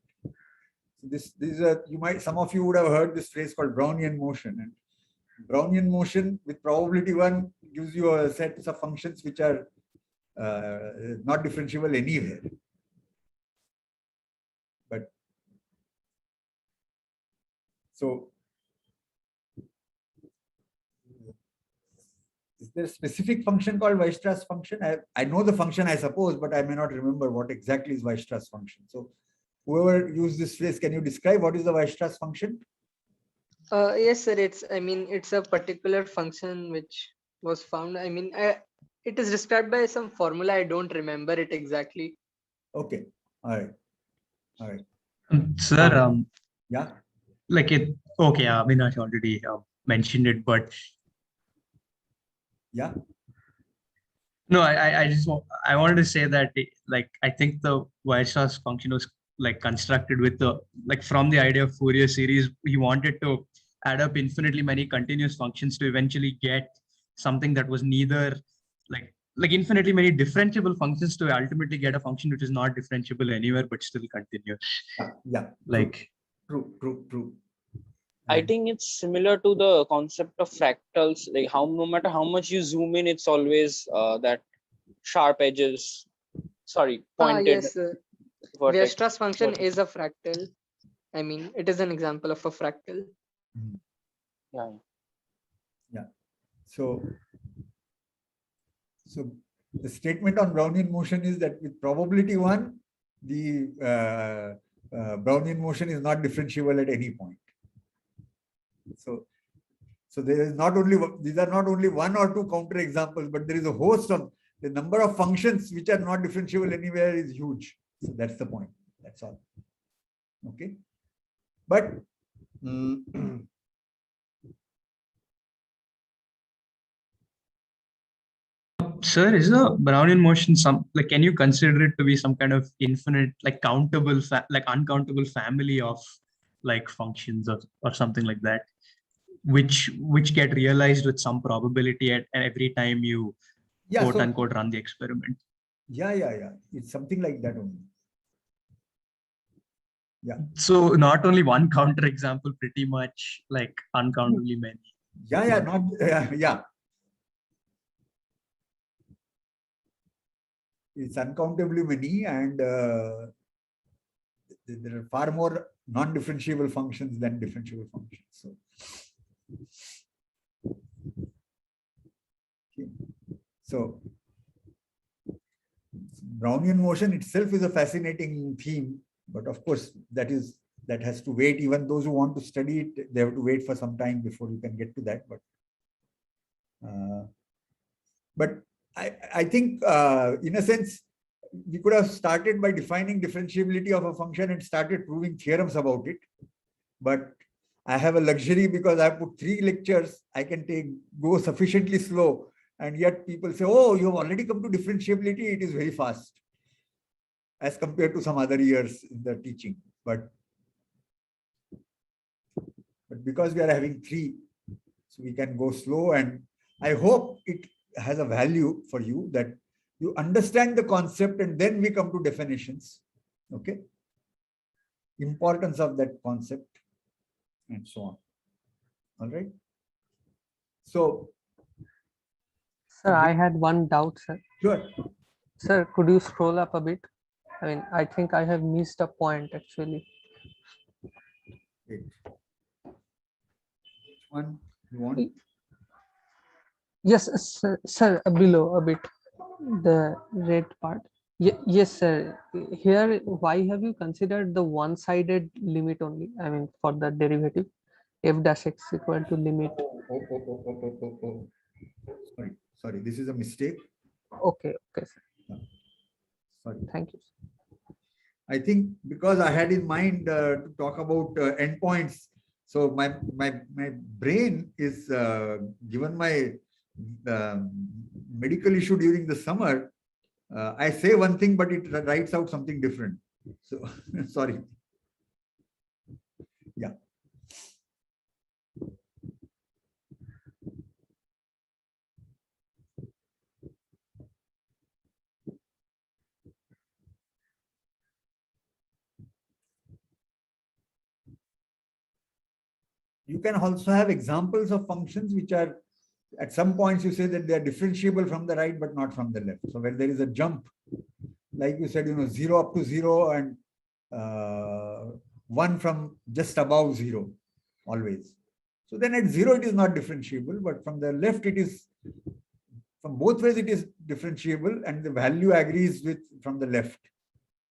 So some of you would have heard this phrase called Brownian motion. And Brownian motion with probability 1 gives you a set of functions which are not differentiable anywhere. But so, is there a specific function called Weierstrass function? I know the function, I suppose, but I may not remember what exactly is Weierstrass function. So whoever used this phrase, can you describe what is the Weierstrass function? Yes, sir. It's a particular function which was found. It is described by some formula. I don't remember it exactly. Okay. All right. All right. Sir, Yeah. like it, okay, Avinash already mentioned it, but Yeah. no, I wanted to say that like I think the Weierstrass function was like constructed with the like from the idea of Fourier series. He wanted to add up infinitely many continuous functions to eventually get something that was neither like infinitely many differentiable functions to ultimately get a function which is not differentiable anywhere but still continuous. Yeah. Like True. I And- think it's similar to the concept of fractals. Like how no matter how much you zoom in, it's always that sharp edges. Sorry, pointed Yes, vertex. Weierstrass function vertex. is a fractal. It is an example of a fractal. Yeah. So the statement on Brownian motion is that with probability 1, the Brownian motion is not differentiable at any point. So there is not only these are not only one or two counter examples, but there is a host of the number of functions which are not differentiable anywhere is huge. So that's the point. That's all. Okay. But sir, is the Brownian motion some like can you consider it to be some kind of infinite like countable like uncountable family of like functions or something like that, which get realized with some probability at every time you yeah, quote so unquote run the experiment? yeah. It's something like that only. Yeah. So not only one counter example, pretty much like uncountably many. Yeah, not yeah. It's uncountably many, and there are far more non-differentiable functions than differentiable functions. So, okay. So Brownian motion itself is a fascinating theme, but of course that has to wait. Even those who want to study it, they have to wait for some time before you can get to that. But I think in a sense we could have started by defining differentiability of a function and started proving theorems about it. But I have a luxury because I put 3 lectures. I can go sufficiently slow, and yet people say, "Oh, you have already come to differentiability. It is very fast," as compared to some other years in the teaching. But because we are having 3, so we can go slow, and I hope it has a value for you that you understand the concept and then we come to definitions. Okay. Importance of that concept and so on. All right. So. Sir, I had one doubt, sir. Sure. Sir, could you scroll up a bit? I think I have missed a point actually. Wait. One you want? Yes, sir, below a bit, the red part. Yes, sir. Here, why have you considered the one-sided limit only? For the derivative, f dash x equal to limit. Oh. Sorry. This is a mistake. Okay, sir. Sorry. Thank you. I think because I had in mind to talk about endpoints, so my brain is given my medical issue during the summer. I say one thing, but it writes out something different. So sorry. Yeah. You can also have examples of functions which are at some points you say that they are differentiable from the right but not from the left. So when there is a jump, like you said, 0 up to 0 and 1 from just above 0 always. So then at 0 it is not differentiable, but from the left it is, from both ways it is differentiable and the value agrees with from the left.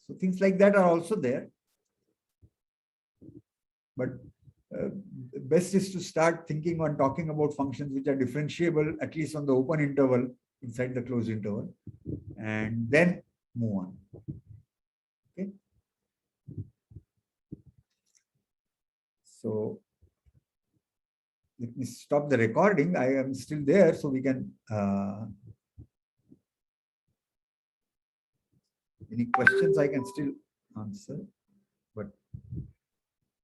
So things like that are also there. But best is to start thinking on talking about functions which are differentiable, at least on the open interval inside the closed interval, and then move on. Okay. So let me stop the recording. I am still there, so we can. Any questions I can still answer, but.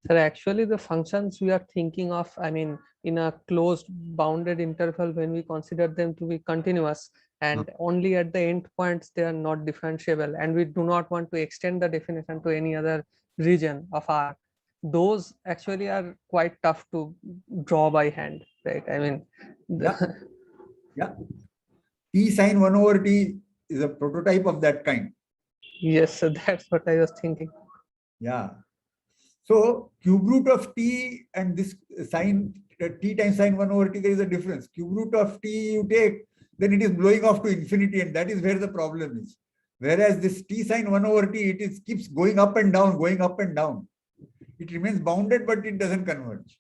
Sir, actually the functions we are thinking of, I mean, in a closed bounded interval, when we consider them to be continuous and only at the end points they are not differentiable, and we do not want to extend the definition to any other region of R, those actually are quite tough to draw by hand, right? I mean, Yeah. T sine 1 over T is a prototype of that kind. Yes, so that's what I was thinking. Yeah. So cube root of T and this sine T times sine 1 over T, there is a difference. Cube root of T you take, then it is blowing off to infinity, and that is where the problem is. Whereas this T sine 1 over T, it is keeps going up and down, going up and down. It remains bounded, but it doesn't converge.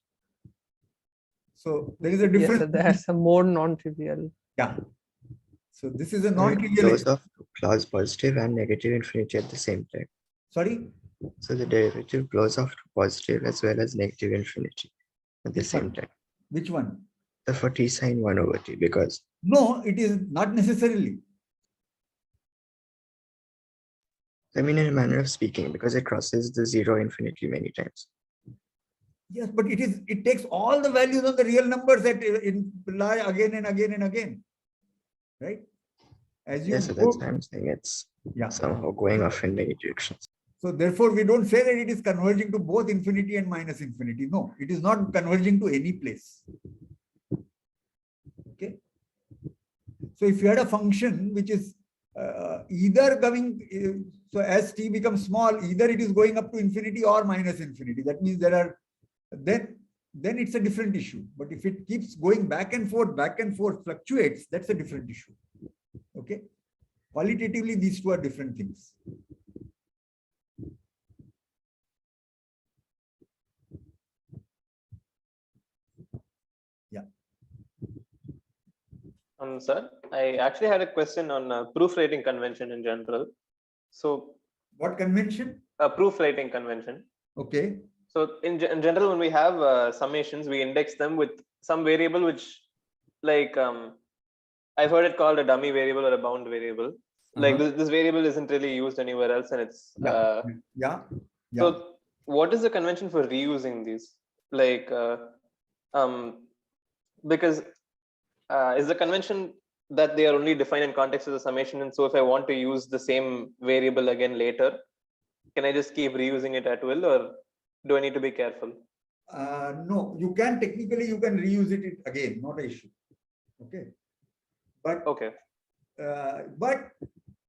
So there is a difference. Yes, so that's a more non-trivial. Yeah. So this is a It non-trivial. goes off to clause positive and negative infinity at the same time. Sorry? So the derivative blows off to positive as well as negative infinity at the same time. Which one? The for T sine 1 over T, because No, it is not necessarily. I mean, in a manner of speaking, because it crosses the zero infinity many times. Yes, but it takes all the values of the real numbers that lie again and again and again. Right? As you Yes, so that's why I'm saying it's somehow going off in many directions. So therefore, we don't say that it is converging to both infinity and minus infinity. No, it is not converging to any place. Okay. So if you had a function which is either coming, so as t becomes small, either it is going up to infinity or minus infinity. That means there are, then it's a different issue. But if it keeps going back and forth, fluctuates, that's a different issue. Okay. Qualitatively, these two are different things. Sir, I actually had a question on proofreading convention in general. So, what convention? A proofreading convention. Okay. So, in general, when we have summations, we index them with some variable which, like, I've heard it called a dummy variable or a bound variable. Like this variable isn't really used anywhere else, and it's So, what is the convention for reusing these? Like, because is the convention that they are only defined in context of the summation, and so if I want to use the same variable again later, can I just keep reusing it at will, or do I need to be careful? No, you can technically reuse it again, not an issue. Okay, but but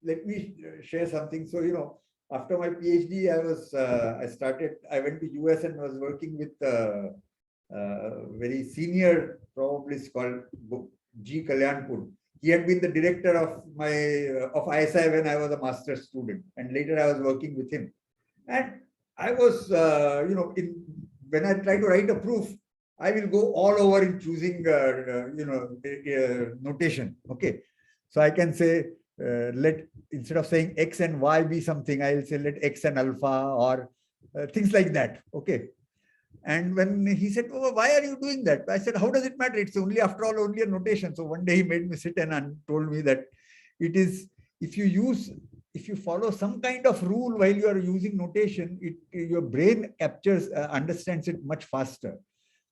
let me share something. So after my PhD, I went to US and was working with very senior probabilist called G. Kalyanpur. He had been the director of of ISI when I was a master's student, and later I was working with him. And I was, when I try to write a proof, I will go all over in choosing, notation. Okay, so I can say instead of saying X and Y be something, I will say let X and alpha or things like that. Okay. And when he said, "Oh, why are you doing that?" I said, "How does it matter? It's only, after all, only a notation." So one day he made me sit and told me that it is, if you follow some kind of rule while you are using notation, your brain understands it much faster.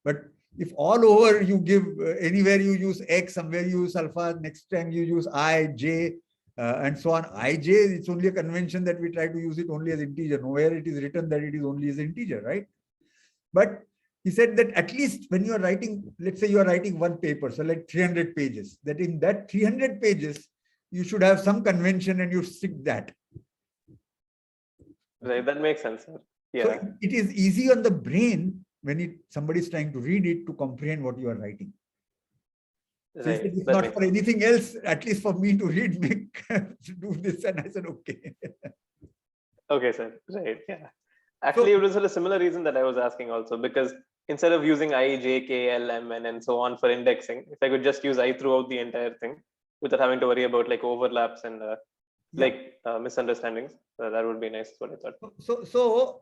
But if all over you give, anywhere you use X, somewhere you use alpha, next time you use I, J, and so on. IJ, it's only a convention that we try to use it only as integer. Nowhere it is written that it is only as integer, right? But he said that at least when you are writing, let's say you are writing one paper, so like 300 pages, that in that 300 pages, you should have some convention and you stick that. Right, that makes sense, sir. Yeah. So it is easy on the brain when somebody is trying to read it to comprehend what you are writing. So Right. it's not for anything else, at least for me to read, do this. And I said, okay. Okay, sir. Right. Yeah. Actually, it was for a similar reason that I was asking also, because instead of using I, J, K, L, M, N, and so on for indexing, if I could just use I throughout the entire thing without having to worry about like overlaps and misunderstandings, that would be nice. Is what I thought. So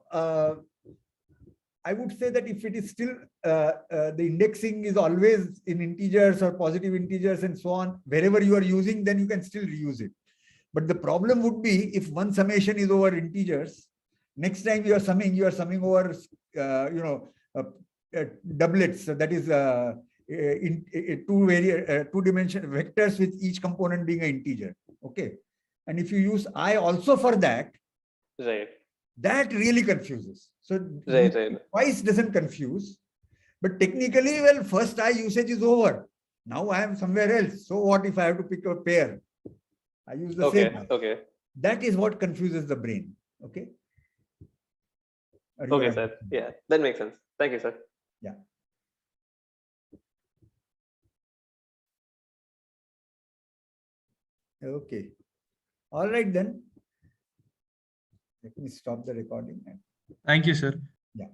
I would say that if it is still the indexing is always in integers or positive integers and so on, wherever you are using, then you can still reuse it. But the problem would be if one summation is over integers, next time you are summing over doublets. So that is two-dimensional vectors with each component being an integer. Okay, and if you use I also for that, right, that really confuses. So right. twice doesn't confuse, but technically, well, first I usage is over. Now I am somewhere else. So what if I have to pick a pair? I use the same. Okay. That is what confuses the brain. Okay. Okay, sir. Yeah, that makes sense. Thank you, sir. Yeah. Okay. All right then. Let me stop the recording. Thank you, sir. Yeah.